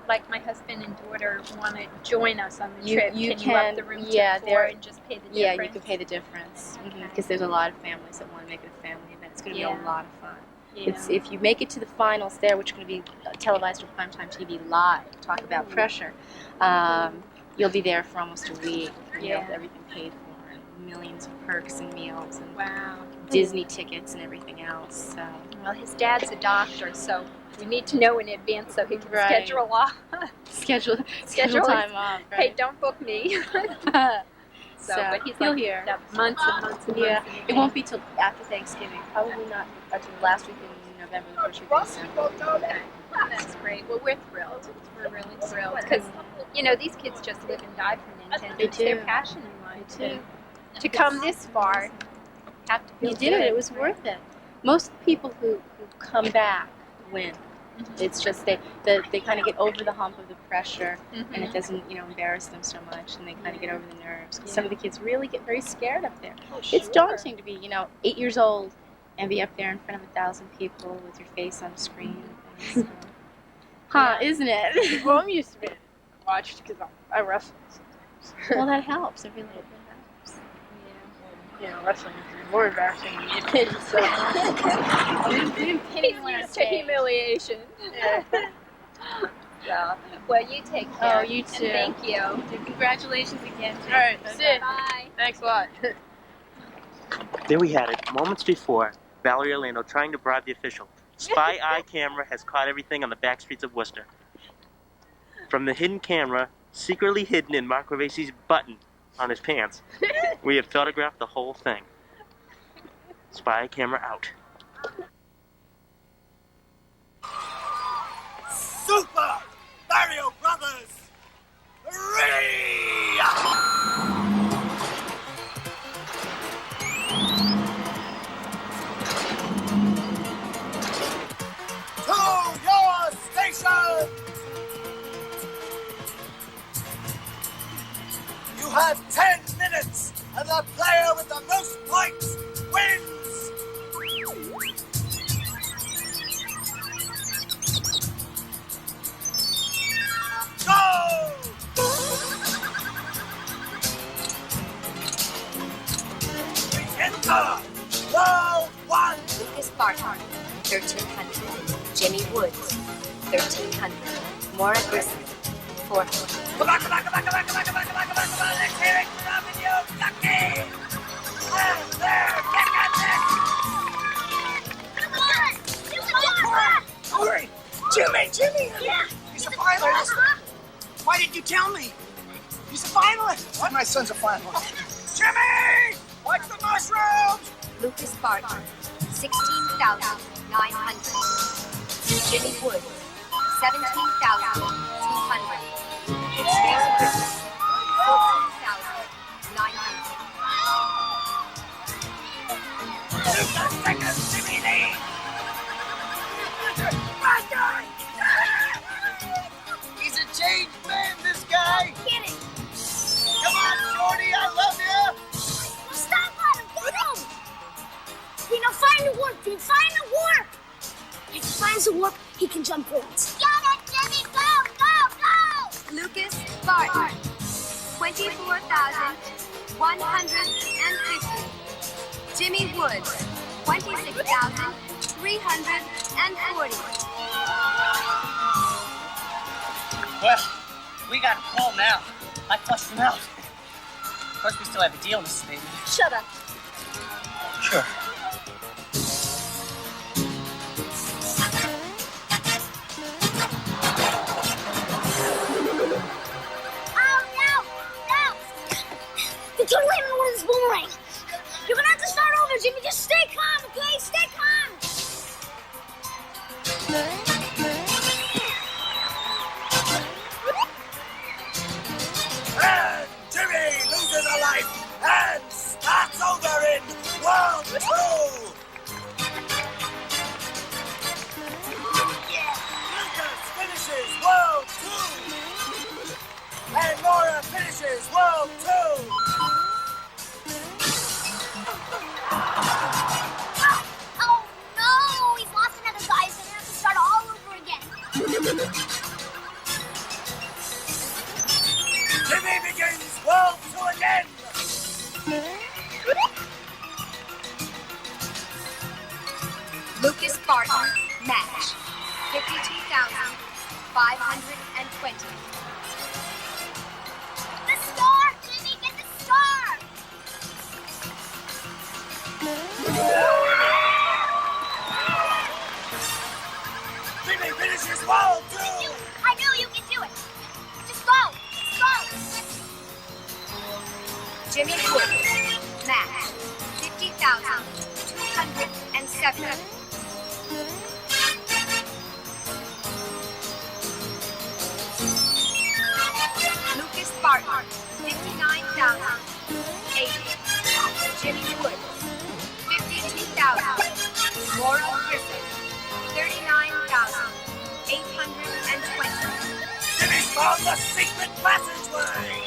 like my husband and daughter want to join us on the trip, you can you up the room yeah, to 4 and just pay the difference? Yeah, you can pay the difference because there's a lot of families that want to make it a family event. It's going to be a lot of fun. Yeah. It's if you make it to the finals there, which are going to be televised on primetime TV live. Talk about pressure. You'll be there for almost a week. And you'll have everything paid for, and millions of perks and meals, and Disney tickets and everything else. So. Well, his dad's a doctor, so we need to know in advance so he can Right. schedule off. Schedule schedule time off. Right? Hey, don't book me. So, but he's he'll like hear. months and months and Yeah, months. it won't be till after Thanksgiving. Probably not until the last week in November, the first week in December. Okay. That's great. Well, we're thrilled. We're really thrilled because these kids just live and die for Nintendo. They It's their do. passion in life. They do. To come this far, have to feel You did it. good. It was worth it. Most people who come back win. It's just they kind of get over the hump of the pressure, and it doesn't embarrass them so much, and they kind of get over the nerves. 'Cause some of the kids really get very scared up there. It's daunting to be 8 years old and be up there in front of 1,000 people with your face on a screen. And things, so. Isn't it? Well, I'm used to it. Watched because I wrestle sometimes. Well, that helps. It really helps. Wrestling is more embarrassing than you think, so. He's used to humiliation. So, well, you take care. Oh, you too. And thank you. Congratulations again. All right, see ya. Bye. Thanks a lot. There we had it. Moments before, Valerie Orlando trying to bribe the official. Spy eye camera has caught everything on the back streets of Worcester. From the hidden camera, secretly hidden in Mark Ravesi's button on his pants, we had photographed the whole thing. Spy camera out. Super Mario Brothers 3! To your station! You have 10 minutes, and the player with the most points wins! Go! We enter World 1! Lucas Barton, 1300. Jimmy Woods, 1300. Maura Grissom, 400. Come on, come on, come on, come on, come on, come on, come on, come on, come on, let's hear it from you, Lucky! And there, get at this! Come on! Come on! Hurry! Jimmy! Yeah! He's a finalist! Why didn't you tell me? He's a finalist! What? My son's a finalist. Jimmy! Watch the mushrooms! Lucas Barton, 16,900. Jimmy Woods, 17,200. Maura Grissom, 14,900. Lucas seconds, Jimmy lead! He's a changed man, this guy! Kidding! Come on, Shorty, I love you! Stop on him! Get him! Dino, find the warp! Dino, find the warp! If he finds the warp, he can jump points. Get it, Jimmy! Go! Lucas Barton, 24,150. Jimmy Woods, 26,340. Well, we got a call now. I flushed him out. Of course, we still have a deal, Mrs. Baby. Shut up. Sure. You totally hit me with this boomerang. You're gonna have to start over, Jimmy. Just stay calm, okay? Stay calm. And Jimmy loses a life and starts over in World 2! Lucas finishes World 2! And Maura finishes World 2! Oh no! He's lost another guy, so we're gonna have to start all over again. Jimmy begins World 2 again! Lucas Barton, match, 52,520. The star! Jimmy, get the star! Jimmy finishes World 2! I knew you could do it. Just go! Just go! Jimmy Woods, match, 50,270. Lucas Barton, 59,080. Jimmy Woods, 52,000. Maura Grissom, 39,820. Jimmy's found the secret passageway!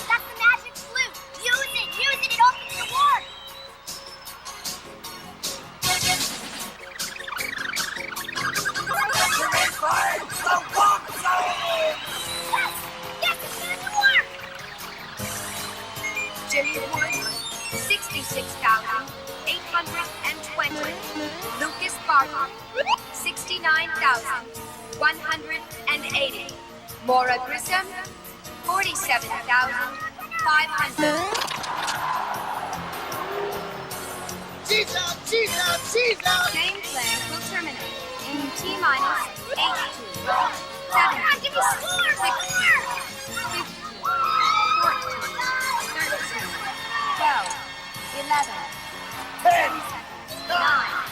That's the magic flute. Use it. It opens the warp. Jimmy finds the warp zone! Yes, it's in the warp. Jimmy Woods, 66,800. Spartan, 69,180. Mora Grissom, 47,500. Game play will terminate in T-minus 8, 7, 6, 5, 14, 13, 12, 11, 10 seconds, 9,